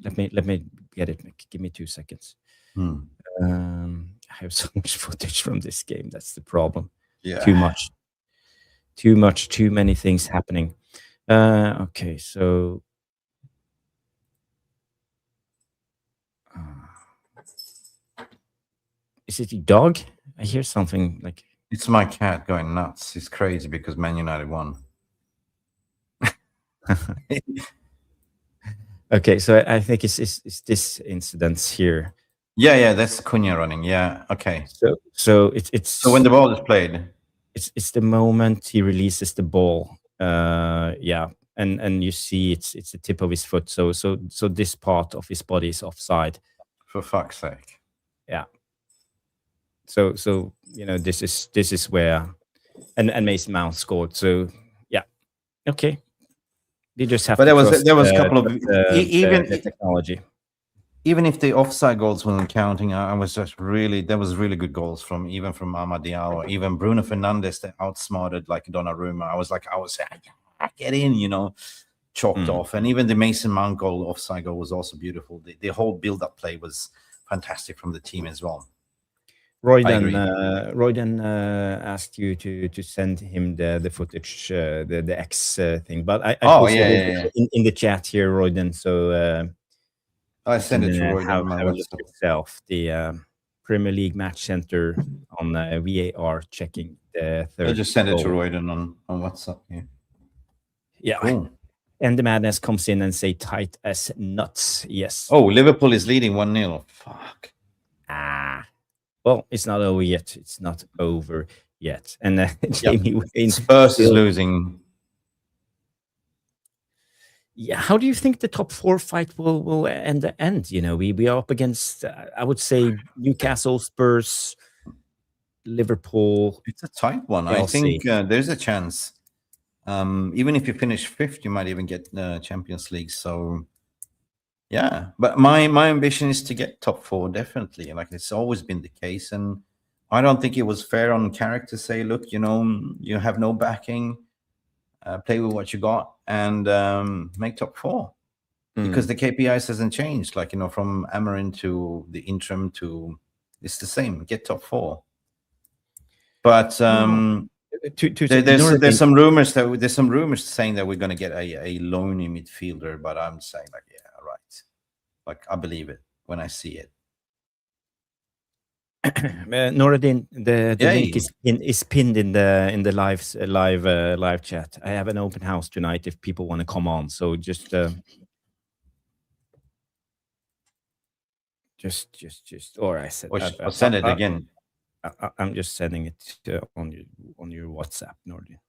Speaker 1: Let me get it. Give me 2 seconds. I have so much footage from this game. That's the problem.
Speaker 2: Yeah.
Speaker 1: Too many things happening. Okay, so is it your dog? I hear something like...
Speaker 2: It's my cat going nuts. He's crazy because Man United won.
Speaker 1: Okay, so I think it's this incident here.
Speaker 2: Yeah, that's Cunha running. Yeah, okay.
Speaker 1: So it's
Speaker 2: so when the ball is played,
Speaker 1: it's the moment he releases the ball. Yeah, and you see it's the tip of his foot. So this part of his body is offside.
Speaker 2: For fuck's sake.
Speaker 1: Yeah. So this is where and Mason Mount scored. So yeah, okay. They just have. But
Speaker 2: there was a couple of even
Speaker 1: the technology.
Speaker 2: Even if the offside goals weren't counting, I was just there was really good goals from Amad Diallo, even Bruno Fernandes that outsmarted like Donnarumma. I was get in, chalked off, and even the Mason Mount goal, offside goal, was also beautiful. The whole build-up play was fantastic from the team as well.
Speaker 1: Royden asked you to send him the footage, the X thing, but I posted it in the chat here, Royden. So
Speaker 2: I send it to Royden on my WhatsApp.
Speaker 1: Yourself, the Premier League Match Center on VAR checking the third.
Speaker 2: I just send it to Royden on WhatsApp.
Speaker 1: Yeah.
Speaker 2: Cool.
Speaker 1: And the madness comes in and say tight as nuts. Yes.
Speaker 2: Oh, Liverpool is leading 1-0. Fuck.
Speaker 1: Well, it's not over yet. It's not over yet. And Jamie Wayne
Speaker 2: Spurs is losing.
Speaker 1: Yeah, how do you think the top 4 fight will end? We are up against, I would say, Newcastle, Spurs, Liverpool.
Speaker 2: It's a tight one. I think there's a chance. Even if you finish 5th, you might even get the Champions League. So. Yeah, but my ambition is to get top 4, definitely. Like it's always been the case, and I don't think it was fair on Carrick to say, look, you have no backing, play with what you got, and make top 4, because the KPIs hasn't changed. Like from Amarin to the interim to it's the same. Get top 4, but there's some rumors saying that we're going to get a loanee midfielder, but I'm saying like, yeah. Like I believe it when I see it.
Speaker 1: Noradin, the link is pinned in the live chat. I have an open house tonight if people want to come on. So just or I said
Speaker 2: I'll send it again.
Speaker 1: I'm just sending it on your WhatsApp, Noradin.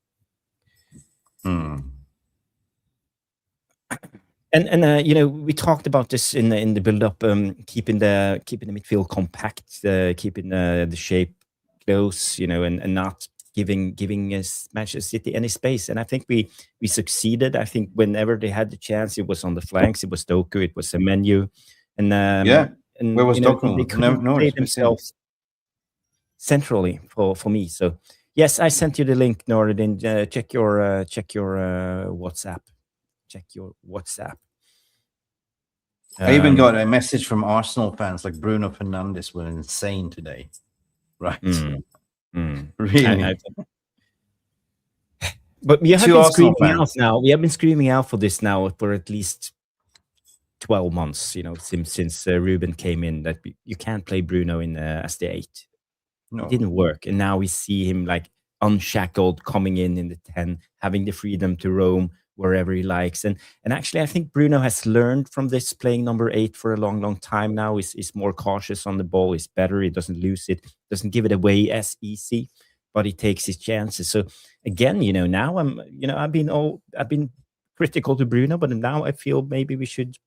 Speaker 1: And we talked about this in the build-up, keeping the midfield compact, keeping the shape close, and not giving Manchester City any space. And I think we succeeded. I think whenever they had the chance, it was on the flanks, it was Dorgu, it was a menu, and
Speaker 2: and where was Dorgu?
Speaker 1: They couldn't play themselves centrally for me. So yes, I sent you the link, Noradin. Check your WhatsApp. Check your WhatsApp.
Speaker 2: I even got a message from Arsenal fans like Bruno Fernandes were insane today. Right. Really?
Speaker 1: But we have been screaming out now. We have been screaming out for this now for at least 12 months, since Ruben came in, that you can't play Bruno in as the 8.
Speaker 2: No.
Speaker 1: It didn't work. And now we see him like unshackled, coming in the 10, having the freedom to roam wherever he likes. And actually, I think Bruno has learned from this, playing number 8 for a long, long time now. He's more cautious on the ball. He's better. He doesn't lose it, doesn't give it away as easy, but he takes his chances. So again, now I've been critical to Bruno, but now I feel maybe we should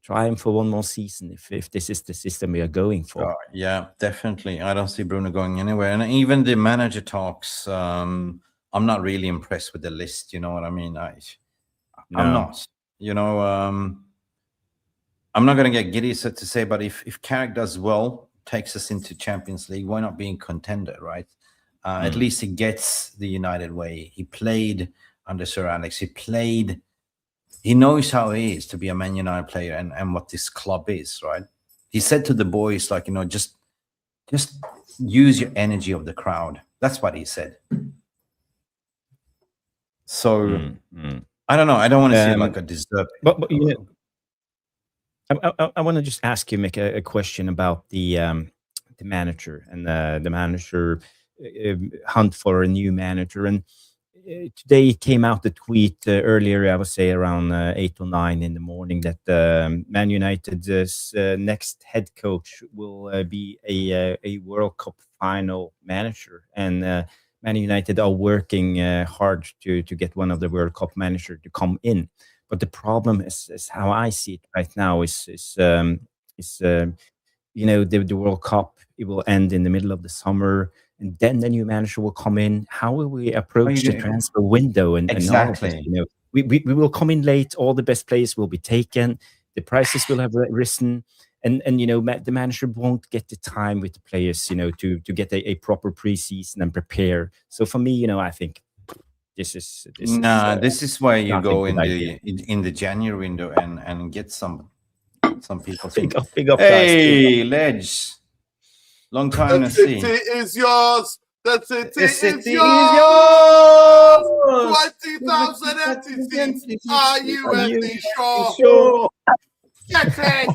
Speaker 1: try him for one more season if this is the system we are going for.
Speaker 2: Yeah, definitely. I don't see Bruno going anywhere. And even the manager talks, I'm not really impressed with the list. You know what I mean? I'm not. I'm not going to get giddy, so to say, but if Carrick does well, takes us into Champions League, why not being contender, right? At least he gets the United way. He played under Sir Alex. He knows how it is to be a Man United player and what this club is, right? He said to the boys, like, just use your energy of the crowd. That's what he said. So I don't know. I don't want to seem like a deserving.
Speaker 1: But I want to just ask you, Mick, a question about the manager and the manager hunt for a new manager. And today came out the tweet earlier, I would say around 8 or 9 in the morning, that Man United's next head coach will be a World Cup final manager. And Man United are working hard to get one of the World Cup managers to come in. But the problem is how I see it right now is the World Cup, it will end in the middle of the summer, and then the new manager will come in. How will we approach the transfer window and
Speaker 2: exactly?
Speaker 1: And all of this, we will come in late. All the best players will be taken. The prices will have risen, and the manager won't get the time with the players, to get a proper preseason and prepare. So for me, I think this is
Speaker 2: why you go in the January window and get some people.
Speaker 1: Big up,
Speaker 2: hey,
Speaker 1: guys.
Speaker 2: Ledge. Long time no see.
Speaker 3: The city is yours. The city is yours. 20,000 empty seats. Are you really sure? Get in.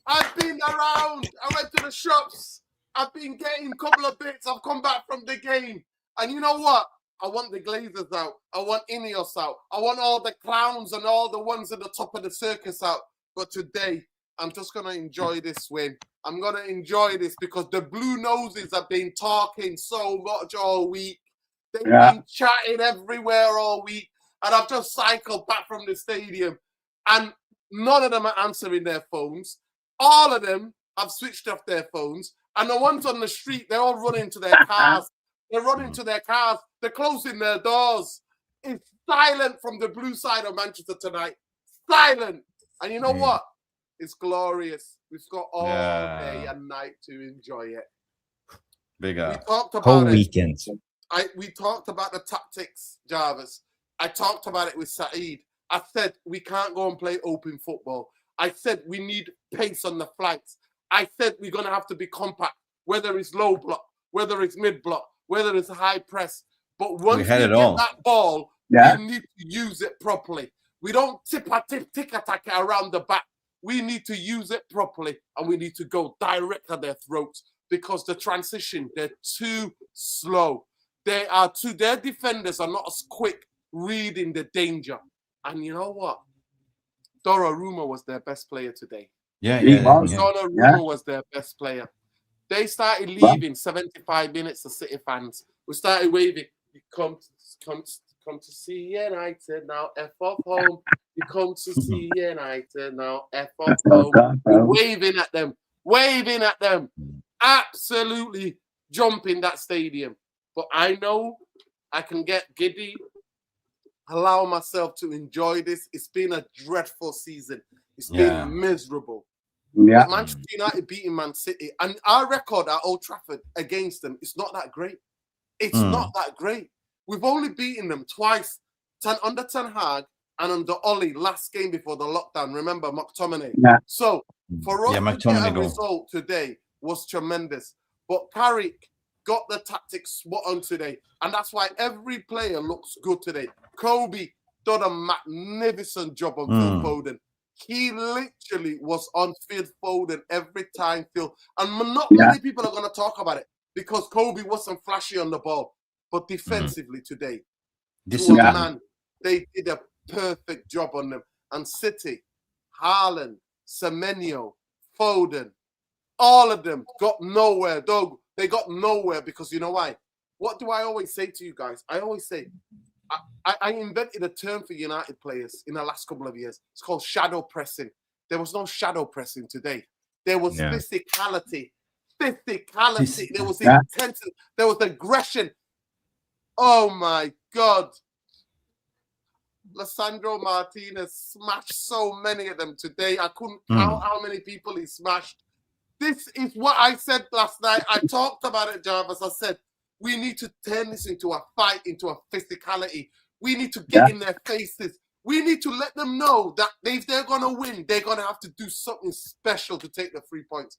Speaker 3: I've been around. I went to the shops. I've been getting a couple of bits. I've come back from the game. And you know what? I want the Glazers out. I want Ineos out. I want all the clowns and all the ones at the top of the circus out. But today, I'm just going to enjoy this win. I'm going to enjoy this because the Blue Noses have been talking so much all week. They've been chatting everywhere all week. And I've just cycled back from the stadium. And none of them are answering their phones. All of them have switched off their phones. And the ones on the street, they're all running to their cars. They're running to their cars. They're closing their doors. It's silent from the blue side of Manchester tonight. Silent. And you know what? It's glorious. We've got all day and night to enjoy it.
Speaker 2: Big up.
Speaker 3: We talked about
Speaker 1: whole weekend.
Speaker 3: We talked about the tactics, Jarvis. I talked about it with Saeed. I said we can't go and play open football. I said we need pace on the flanks. I said we're going to have to be compact, whether it's low block, whether it's mid block, whether it's high press. But once we get that ball, we need to use it properly. We don't tick-attack it around the back. We need to use it properly, and we need to go direct at their throats because the transition, they're too slow. Their defenders are not as quick reading the danger. And you know what? Donnarumma was their best player today. Donnarumma was their best player. They started leaving 75 minutes to City fans. We started waving. You come to see United now. F off home. You come to see United now. F off home. We're waving at them. Absolutely jumping that stadium. But I know I can get giddy. Allow myself to enjoy this. It's been a dreadful season. It's been miserable. Yeah. Manchester United beating Man City. And our record at Old Trafford against them is not that great. It's not that great. We've only beaten them twice. Under Ten Hag and under Ollie last game before the lockdown. Remember, McTominay. Yeah. So for us to get a result today was tremendous. But Carrick got the tactics spot on today. And that's why every player looks good today. Kobe, done a magnificent job on Phil Foden. He literally was on Phil Foden every time, Phil. And not many people are going to talk about it because Kobe wasn't flashy on the ball. But defensively today, man, they did a perfect job on them. And City, Haaland, Semenyo, Foden, all of them got nowhere. Dorgu, they got nowhere because you know why? What do I always say to you guys? I always say, I invented a term for United players in the last couple of years. It's called shadow pressing. There was no shadow pressing today. There was physicality. There was intensity. There was aggression. Oh my God. Lisandro Martinez smashed so many of them today. I couldn't count how many people he smashed. This is what I said last night. I talked about it, Jarvis. I said, we need to turn this into a fight, into a physicality. We need to get in their faces. We need to let them know that if they're going to win, they're going to have to do something special to take the 3 points.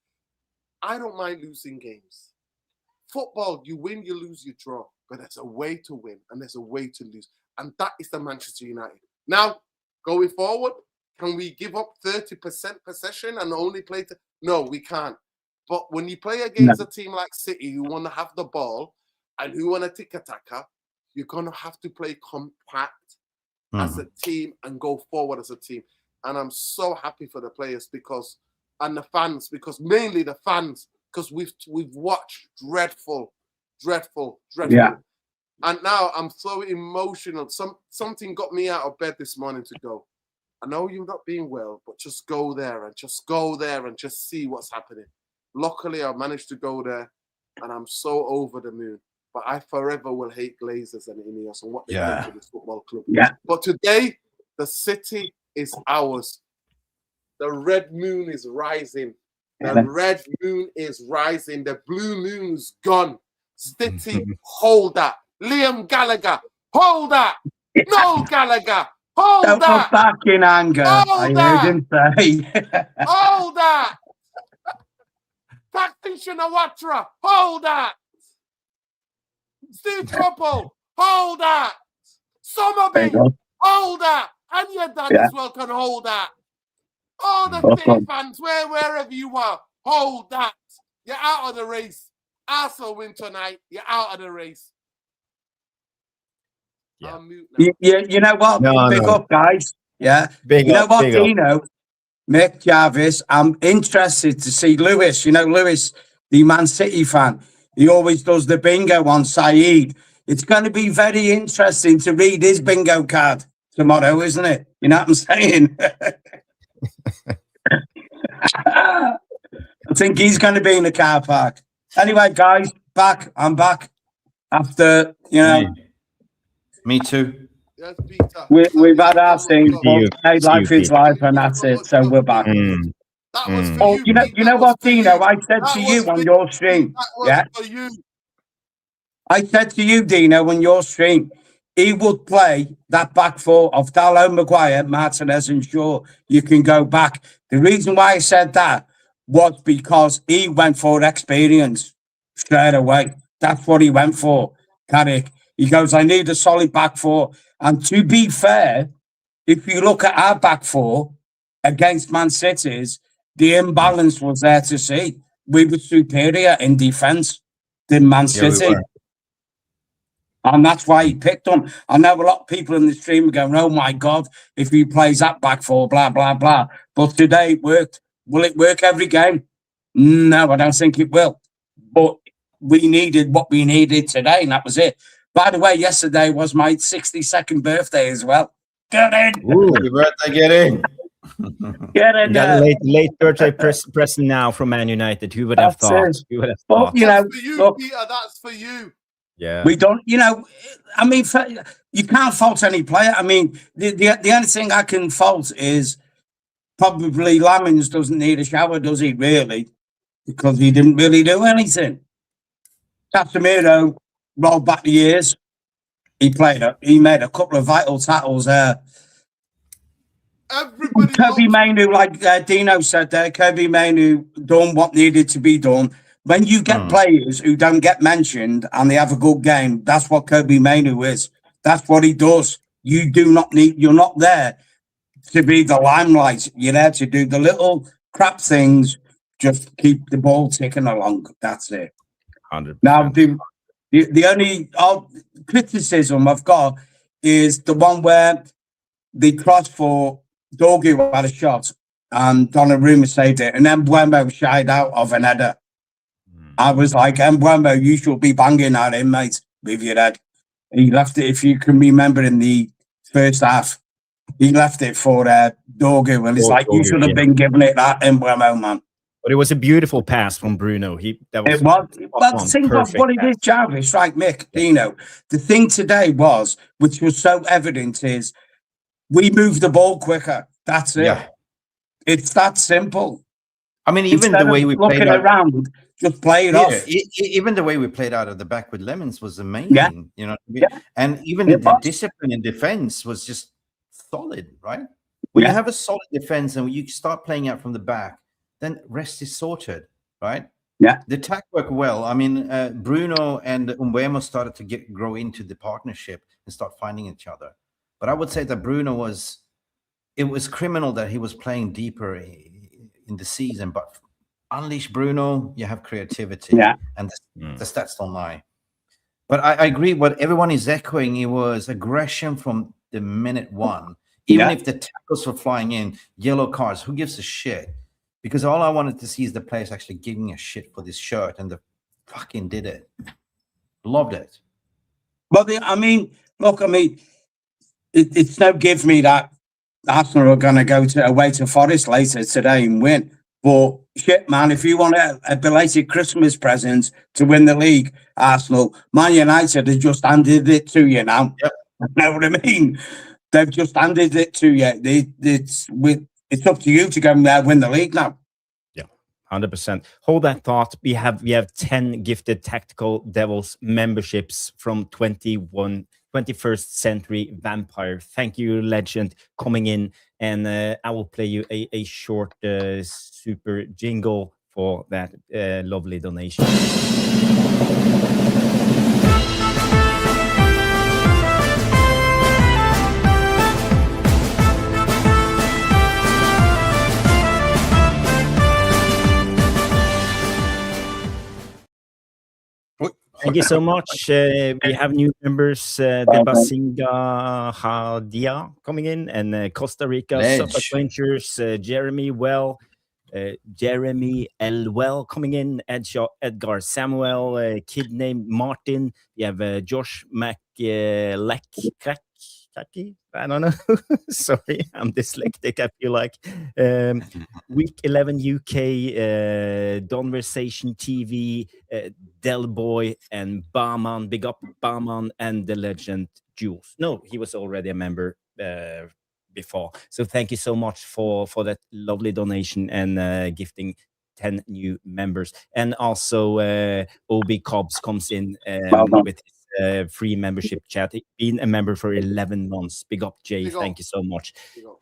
Speaker 3: I don't mind losing games. Football, you win, you lose, you draw. But there's a way to win and there's a way to lose. And that is the Manchester United. Now, going forward, can we give up 30% possession and only play? No, we can't. But when you play against a team like City who want to have the ball and who want to tick-a-taka, you're going to have to play compact as a team and go forward as a team. And I'm so happy for the players and the fans, because mainly the fans, because we've watched dreadful. Yeah. And now I'm so emotional. Something got me out of bed this morning to go. I know you're not being well, but just go there and just see what's happening. Luckily, I managed to go there, and I'm so over the moon. But I forever will hate Glazers and Ineos and what they do to this football club. Yeah. But today, the city is ours. The red moon is rising. The red moon is rising. The blue moon's gone. City, hold that. Liam Gallagher, hold that. No Gallagher, hold that.
Speaker 4: Don't look back in anger.
Speaker 3: Hold that.
Speaker 4: Heard him say.
Speaker 3: Hold that. Tactician Awatra, hold that. Steve Coppell, hold that. Somerby, hold that. And your dad as well can hold that. All the City fans, wherever you are, hold that. You're out of the race. Arsenal win tonight. You're out of the race.
Speaker 4: Yeah. You know what? Big up, guys. Yeah.
Speaker 1: Big
Speaker 4: you know
Speaker 1: up,
Speaker 4: what, Dino? Mick Jarvis, I'm interested to see Lewis. You know, Lewis, the Man City fan, he always does the bingo on Saeed. It's going to be very interesting to read his bingo card tomorrow, isn't it? You know what I'm saying? I think he's going to be in the car park. Anyway, guys, I'm back after, you know.
Speaker 2: Me too.
Speaker 3: Yes, Peter.
Speaker 4: We've had our thing. Life is life, and that's it. So we're back.
Speaker 3: That was for you.
Speaker 4: You know what, Dino? I said to you on your stream. Yeah. I said to you, Dino, on your stream, he would play that back four of Dalo, Maguire, Martinez, and Shaw. You can go back. The reason why I said that was because he went for experience straight away. That's what he went for, Carrick. He goes, I need a solid back four. And to be fair, if you look at our back four against Man City's, the imbalance was there to see. We were superior in defence than Man City. We and that's why he picked them. I know a lot of people in the stream are going, oh my God, if he plays that back four, blah, blah, blah. But today it worked. Will it work every game? No, I don't think it will. But we needed what we needed today, and that was it. By the way, yesterday was my 62nd birthday as well. Get in.
Speaker 2: Ooh, happy birthday, get in.
Speaker 4: Get in.
Speaker 1: Got a late birthday present now from Man United. Who would have thought? Who would have thought?
Speaker 4: You know,
Speaker 3: that's for you, Peter. That's for you.
Speaker 1: Yeah.
Speaker 4: We don't, you know, I mean, you can't fault any player. I mean, the only thing I can fault is probably Lamins doesn't need a shower, does he, really? Because he didn't really do anything. Casemiro rolled back the years. He made a couple of vital tackles there. Kobe Mainu, like Dino said there, Kobe Mainu done what needed to be done. When you get players who don't get mentioned and they have a good game, that's what Kobe Mainu is. That's what he does. you're not there to be the limelight. You're there to do the little crap things, just keep the ball ticking along. That's it.
Speaker 1: 100%.
Speaker 4: Now, the only criticism I've got is the one where the cross for Dorgu had a shot and Donnarumma saved it, and then Mbeumo shied out of an header. I was like, Mbeumo, you should be banging at him, mate, with your head. He left it, if you can remember, in the first half. He left it for Dorgu, and it's like, you should have been giving it that Mbeumo, man.
Speaker 1: But it was a beautiful pass from Bruno. That was
Speaker 4: it was. But the thing of what it is, Jarvis, right, Mick, Dino, the thing today was, which was so evident, is we move the ball quicker. That's it. Yeah. It's that simple.
Speaker 2: I mean, even the way we played
Speaker 4: around, just play it off.
Speaker 2: Even the way we played out of the back with Lemons was amazing.
Speaker 4: Yeah.
Speaker 2: You know, and even the discipline in defense was just solid, right? When you have a solid defense and you start playing out from the back, then rest is sorted, right?
Speaker 4: Yeah.
Speaker 2: The attack worked well. I mean, Bruno and Mbeumo started to grow into the partnership and start finding each other. But I would say that Bruno it was criminal that he was playing deeper in the season. But unleash Bruno, you have creativity.
Speaker 4: Yeah.
Speaker 2: And the stats don't lie. But I agree what everyone is echoing. It was aggression from the minute one. Even if the tackles were flying in, yellow cards, who gives a shit? Because all I wanted to see is the players actually giving a shit for this shirt, and they fucking did it. Loved it.
Speaker 4: But it's no give me that Arsenal are going to go away to Forest later today and win. But shit, man, if you want a belated Christmas present to win the league, Arsenal, Man United have just handed it to you now.
Speaker 2: Yep.
Speaker 4: You know what I mean? They've just handed it to you. It's up to you to go and win the league now.
Speaker 1: Yeah, 100%. Hold that thought. We have 10 gifted Tactical Devils memberships from 21st Century Vampire. Thank you, legend, coming in. And I will play you a short super jingle for that lovely donation. Thank you so much. We have new members, Debasinga Hadia coming in, and Costa Rica Sub Adventures, Jeremy Elwell coming in, Edgar Samuel, kid named Martin. We have Josh McLeck. I don't know. Sorry, I'm dyslexic, I feel like. Week 11 UK, Donversation TV, Del Boy, and Barman. Big up Barman and the legend Jules. No, he was already a member before. So thank you so much for that lovely donation and gifting 10 new members. And also OB Cobbs comes in with his free membership chat. He's been a member for 11 months. Big up, Jay. Thank you so much.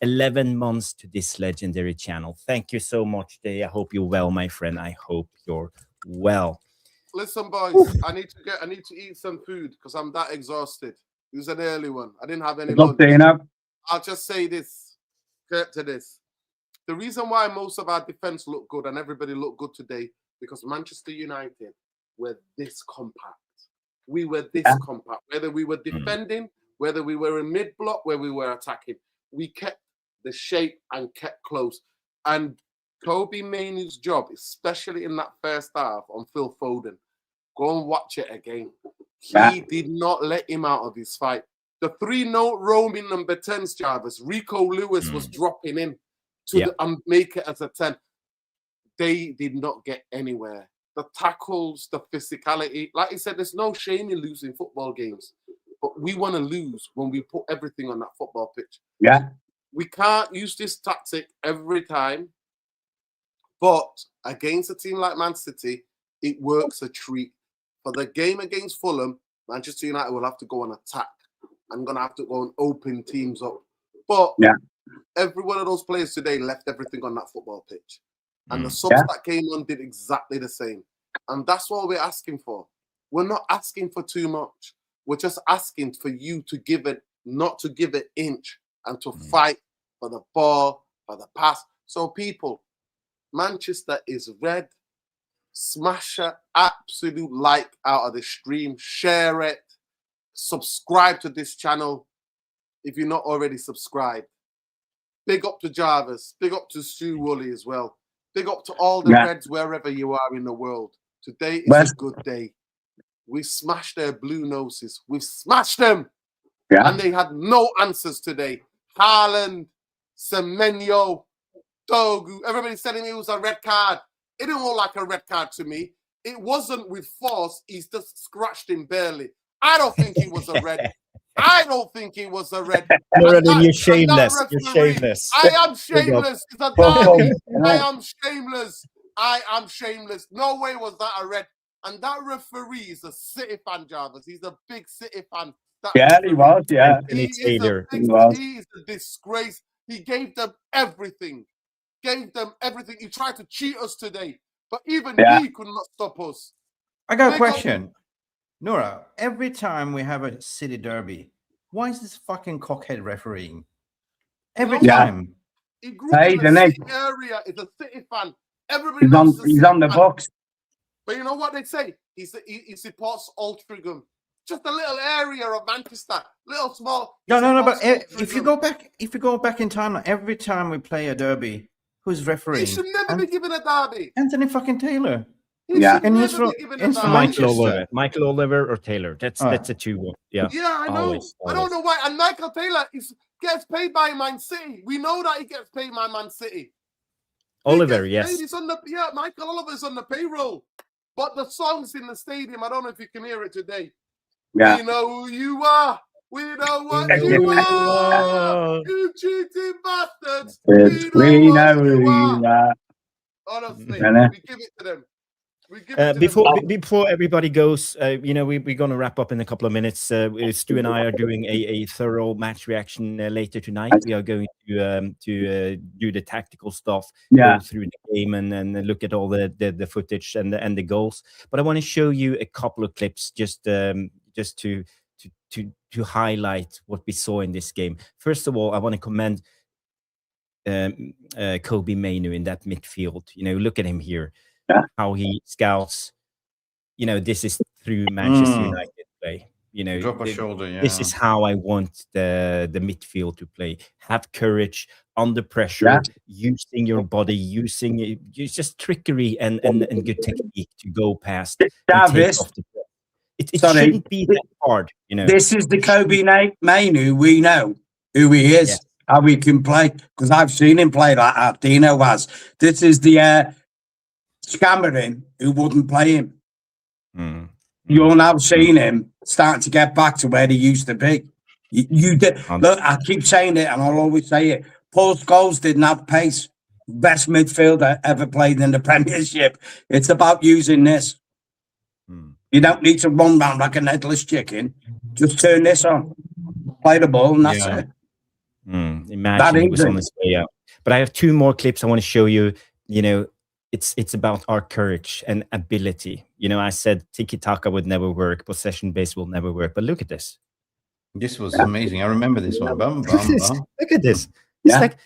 Speaker 1: 11 months to this legendary channel. Thank you so much, Jay. I hope you're well, my friend. I hope you're well.
Speaker 3: Listen, boys, I need to eat some food because I'm that exhausted. It was an early one. I didn't have any lunch. I'll just say this, to this. The reason why most of our defense looked good and everybody looked good today, because Manchester United were this compact. We were this compact. Whether we were defending, whether we were in mid-block, where we were attacking, we kept the shape and kept close. And Kobe Mainoo's job, especially in that first half on Phil Foden, go and watch it again. He did not let him out of his fight. The 3-note roaming number 10s, Jarvis, Rico Lewis was dropping in to make it as a 10. They did not get anywhere. The tackles, the physicality. Like I said, there's no shame in losing football games. But we want to lose when we put everything on that football pitch.
Speaker 4: Yeah.
Speaker 3: We can't use this tactic every time. But against a team like Man City, it works a treat. For the game against Fulham, Manchester United will have to go on attack. I'm going to have to go and open teams up. But every one of those players today left everything on that football pitch. And the subs that came on did exactly the same. And that's what we're asking for. We're not asking for too much. We're just asking for you to give it not to give an inch and to fight for the ball, for the pass. So people, Manchester is red. Smash an absolute like out of the stream. Share it. Subscribe to this channel if you're not already subscribed. Big up to Jarvis. Big up to Stu Woolley as well. Big up to all the Reds wherever you are in the world. Today is a good day. We smashed their blue noses. We smashed them. Yeah. And they had no answers today. Haaland, Semenyo, Dorgu. Everybody's telling me it was a red card. It didn't look like a red card to me. It wasn't with force. He's just scratched him barely. I don't think it was a red. I don't think it was a red.
Speaker 1: You're shameless. You're shameless.
Speaker 3: I am shameless. It's a derby. I am shameless. I am shameless. No way was that a red. And that referee is a City fan, Jarvis. He's a big City fan.
Speaker 4: He was. Yeah,
Speaker 3: he's a disgrace. He gave them everything. He tried to cheat us today, but even he could not stop us.
Speaker 2: I got a question. Nora, every time we have a City derby, why is this fucking cockhead refereeing? Every time.
Speaker 3: He grew up in the City area. He's a City fan. Everybody
Speaker 4: he's on the box.
Speaker 3: But you know what they say? He supports Old Trafford. Just a little area of Manchester, little small.
Speaker 2: No. But if you go back in time, every time we play a derby, who's refereeing?
Speaker 3: He should never be given a derby.
Speaker 2: Anthony fucking Taylor.
Speaker 3: And
Speaker 1: he's Michael Oliver or Taylor. That's a 2-1. Yeah.
Speaker 3: Yeah, I know. Always. I don't know why. And Michael Taylor gets paid by Man City. We know that he gets paid by Man City.
Speaker 1: Oliver, yes.
Speaker 3: Michael Oliver's on the payroll. But the songs in the stadium, I don't know if you can hear it today. Yeah. We know who you are. We know what you are. You cheating bastards.
Speaker 4: We know who you are.
Speaker 3: Honestly, we give it to them.
Speaker 1: Before everybody goes, we're going to wrap up in a couple of minutes. Stu and I are doing a thorough match reaction later tonight. We are going to do the tactical stuff, go through the game, and look at all the footage and the goals. But I want to show you a couple of clips just to highlight what we saw in this game. First of all, I want to commend Kobe Mainoo in that midfield. Look at him here. How he scouts, this is through Manchester United play.
Speaker 2: Drop a shoulder.
Speaker 1: This is how I want the midfield to play. Have courage under pressure, using your body, using just trickery and good technique to go past. It shouldn't be that hard.
Speaker 4: This is the Kobe Mainoo. We know who he is, how he can play, because I've seen him play like that. Dino has. This is the Scammering who wouldn't play him. You're now seeing him starting to get back to where he used to be. You did. Look, I keep saying it, and I'll always say it. Paul Scholes didn't have pace. Best midfielder ever played in the Premiership. It's about using this. You don't need to run around like a headless chicken. Just turn this on, play the ball, and that's it.
Speaker 1: Imagine he was on his way out. But I have 2 more clips I want to show you. It's about our courage and ability. I said tiki-taka would never work, possession base will never work. But look at this.
Speaker 2: This was amazing. I remember this one.
Speaker 1: Look at this. It's like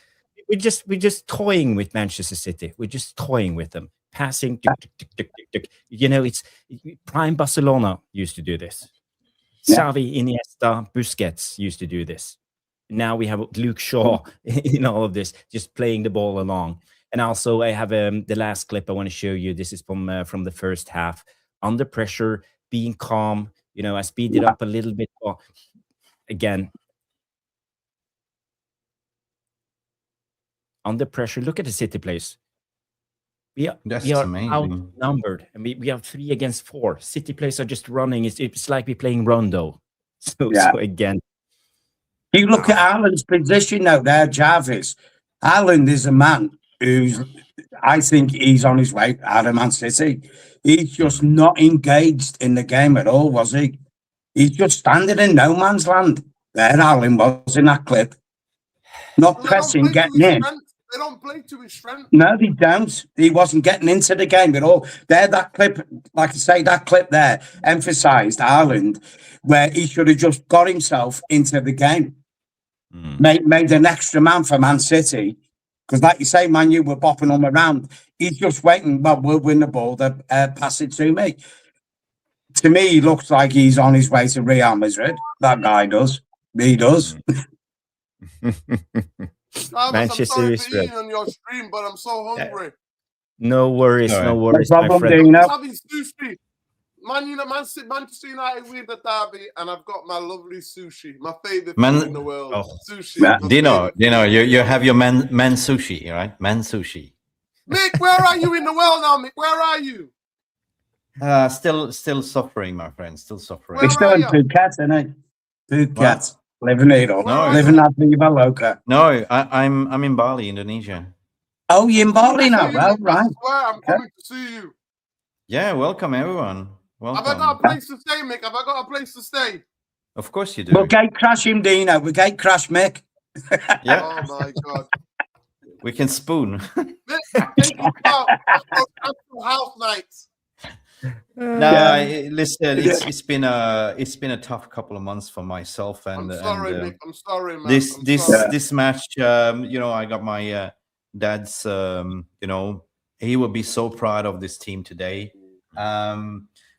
Speaker 1: we're just toying with Manchester City. We're just toying with them. Passing. It's prime Barcelona used to do this. Xavi, Iniesta, Busquets used to do this. Now we have Luke Shaw in all of this, just playing the ball along. And also, I have the last clip I want to show you. This is from the first half. Under pressure, being calm. I speed it up a little bit. Again, under pressure. Look at the City players. We are outnumbered, and we have 3 against 4. City players are just running. It's like we're playing Rondo. So again,
Speaker 4: you look at Haaland's position now there, Jarvis. Haaland is a man I think he's on his way out of Man City. He's just not engaged in the game at all, was he? He's just standing in no man's land. There Haaland was in that clip. Not pressing, getting in.
Speaker 3: They don't play to his strength.
Speaker 4: No, they don't. He wasn't getting into the game at all. That clip, like I say, that clip there emphasised Ireland, where he should have just got himself into the game. Made an extra man for Man City. Because like you say, Man U were bopping him around. He's just waiting, well, we'll win the ball, pass it to me. To me, he looks like he's on his way to Real Madrid. That guy does. He does.
Speaker 3: I'm sorry for eating on your stream, but I'm so hungry.
Speaker 1: No worries, no worries,
Speaker 4: no
Speaker 1: my friend.
Speaker 4: Dino.
Speaker 3: I'm having sushi. Manchester United win the derby, and I've got my lovely sushi, my favorite food in the world. Sushi.
Speaker 2: Yeah. Dino, you have your man sushi, right? Man sushi.
Speaker 3: Mick, where are you in the world now, Mick? Where are you?
Speaker 2: Still suffering, my friend. Still suffering.
Speaker 4: He's still in Phuket, isn't he? Phuket. Living it up. Living that Viva Loca.
Speaker 2: No, I'm in Bali, Indonesia.
Speaker 4: Oh, you're in Bali now? Well, right.
Speaker 3: I swear, I'm coming to see you.
Speaker 2: Yeah, welcome, everyone. Welcome.
Speaker 3: Have I got a place to stay, Mick? Have I got a place to stay?
Speaker 2: Of course you do.
Speaker 4: We'll gate crash him, Dino. We'll gate crash Mick.
Speaker 2: Yeah.
Speaker 3: Oh, my God.
Speaker 2: We can spoon.
Speaker 3: Think about house nights.
Speaker 2: Listen, it's been a tough couple of months for myself, and
Speaker 3: I'm sorry, Mick. I'm sorry, man.
Speaker 2: This match, I got my dad's. He will be so proud of this team today.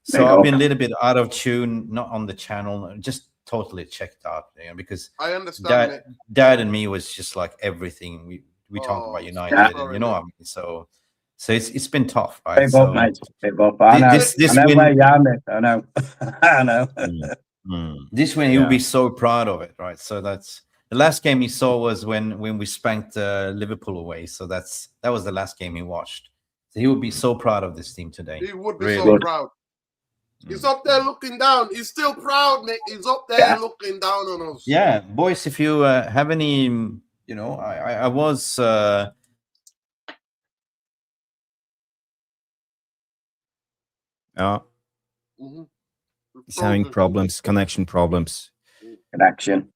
Speaker 2: So I've been a little bit out of tune, not on the channel, just totally checked out, because
Speaker 3: I understand.
Speaker 2: Dad and me was just like everything. We talked about United, and, what I mean. So it's been tough, right?
Speaker 4: Big up, mate. Big up. I know.
Speaker 2: This
Speaker 4: I know
Speaker 2: win,
Speaker 4: where you are, mate. I know. I know.
Speaker 2: This win, he will be so proud of it, right? So that's the last game he saw was when we spanked Liverpool away. So that was the last game he watched. So he would be so proud of this team today.
Speaker 3: He would be so proud. He's up there looking down. He's still proud, Nick. He's up there looking down on us.
Speaker 2: Yeah, boys, if you have any, I was...
Speaker 1: He's having problems, connection problems.
Speaker 4: Connection.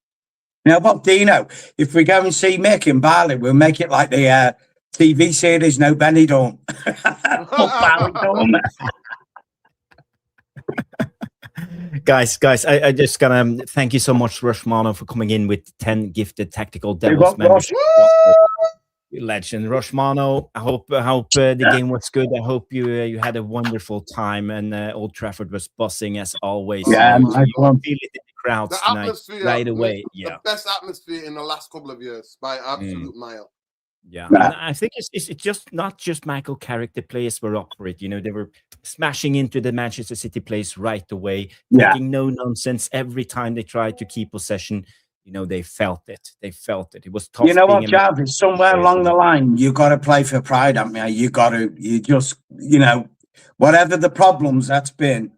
Speaker 4: You know what, Dino? If we go and see Mick in Bali, we'll make it like the TV series No Benny Dawn.
Speaker 1: Guys, I just gonna thank you so much, Rushmano, for coming in with 10 gifted Tactical Devils membership. Legend, Rushmano. I hope the game was good. I hope you had a wonderful time, and Old Trafford was buzzing as always.
Speaker 4: Yeah,
Speaker 1: you feel it in the crowds tonight, right away.
Speaker 3: The best atmosphere in the last couple of years by absolute mile.
Speaker 1: Yeah, and I think it's just not just Michael Carrick. The players were up for it. They were smashing into the Manchester City players right away, taking no nonsense every time they tried to keep possession. They felt it. They felt it. It was tough.
Speaker 4: You know what, Jarvis? Somewhere along the line, you got to play for pride, haven't you? You just, whatever the problems that's been,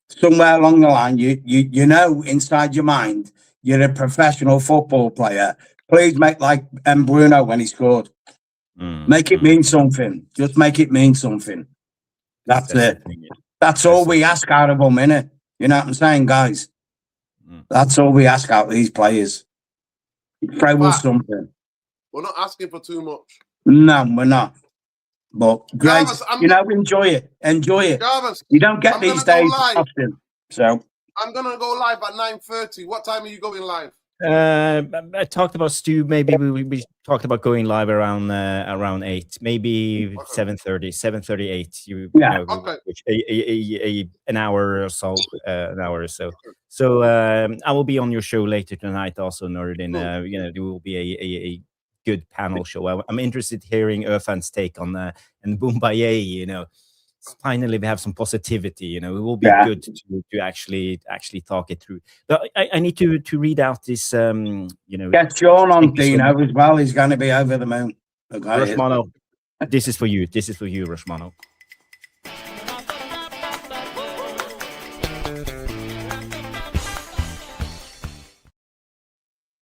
Speaker 4: somewhere along the line, you know inside your mind, you're a professional football player. Please make like Bruno when he scored. Make it mean something. Just make it mean something. That's it. That's all we ask out of them, innit? You know what I'm saying, guys? That's all we ask out of these players. Throw us something.
Speaker 3: We're not asking for too much.
Speaker 4: No, we're not. But great,
Speaker 3: Jarvis,
Speaker 4: enjoy it. Enjoy it.
Speaker 3: Jarvis,
Speaker 4: you don't get these days often. So
Speaker 3: I'm gonna go live at 9:30. What time are you going live?
Speaker 1: I talked about Stu. Maybe we talked about going live around 8, maybe 7:30, 7:38. An hour or so, So I will be on your show later tonight, also, Nordin. There will be a good panel show. I'm interested in hearing Irfan's take on and Boombaye. Finally we have some positivity. It will be good to actually talk it through. But I need to read out this
Speaker 4: get Sean on Dino as well. He's going to be over the moon.
Speaker 1: Rushmano, this is for you, Rushmano.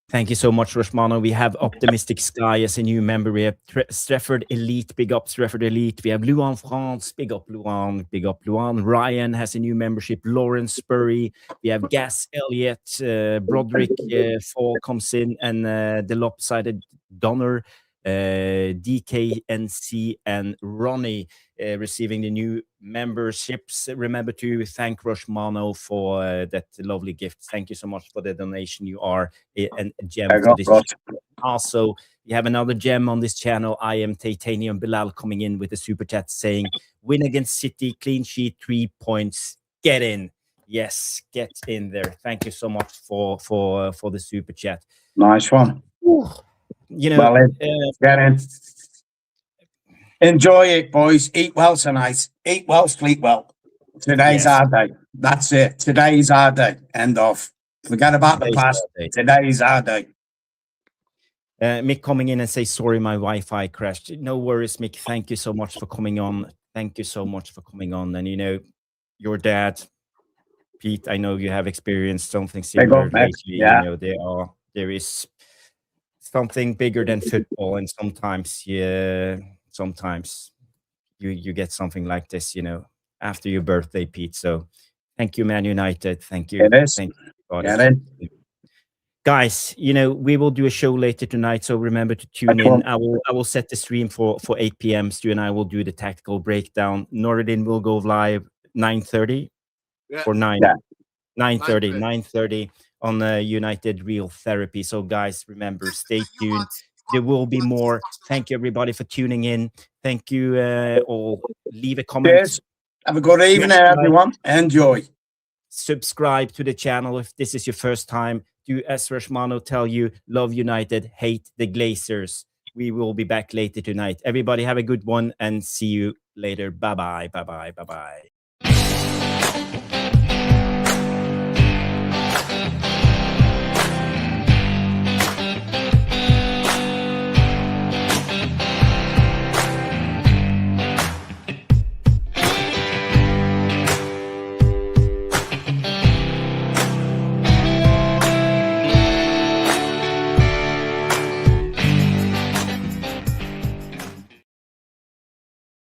Speaker 1: Thank you so much, Rushmano. We have Optimistic Sky as a new member. We have Strafford Elite, big up Strafford Elite. We have Luan France, big up Luan, big up Luan. Ryan has a new membership. Lawrence Spurry. We have Gas Elliott, Broderick Fall comes in, and the Lopsided Donner. DKNC and Ronnie receiving the new memberships. Remember to thank Rushmano for that lovely gift. Thank you so much for the donation. You are a gem for this. Also, you have another gem on this channel. I am Titanium Bilal coming in with a super chat saying, win against City, clean sheet, 3 points. Get in. Yes, get in there. Thank you so much for the super chat.
Speaker 4: Nice one.
Speaker 1: Ooh. You know,
Speaker 4: get in. Enjoy it, boys. Eat well tonight. Eat well, sleep well. Today's our day. That's it. Today's our day. End of. Forget about the past. Today's our day.
Speaker 1: Mick coming in and say, sorry, my Wi-Fi crashed. No worries, Mick. Thank you so much for coming on. Thank you so much for coming on. And, you know, your dad, Pete, I know you have experienced something similar lately.
Speaker 4: Yeah.
Speaker 1: You know, there is something bigger than football. And sometimes, sometimes you get something like this, you know, after your birthday, Pete. So thank you, Man United. Thank you.
Speaker 4: It is.
Speaker 1: Thank you. Guys, you know, we will do a show later tonight, so remember to tune in. I will set the stream for 8 p.m. Stu and I will do the tactical breakdown. Noradin will go live 9:30 or 9:30 on the United Real Therapy. So guys, remember, stay tuned. There will be more. Thank you everybody for tuning in. Thank you all. Leave a comment.
Speaker 4: Cheers. Have a good evening, everyone. Enjoy.
Speaker 1: Subscribe to the channel if this is your first time. Do as Rushmano tell you, love United, hate the Glazers. We will be back later tonight. Everybody have a good one and see you later. Bye-bye, bye-bye, bye-bye.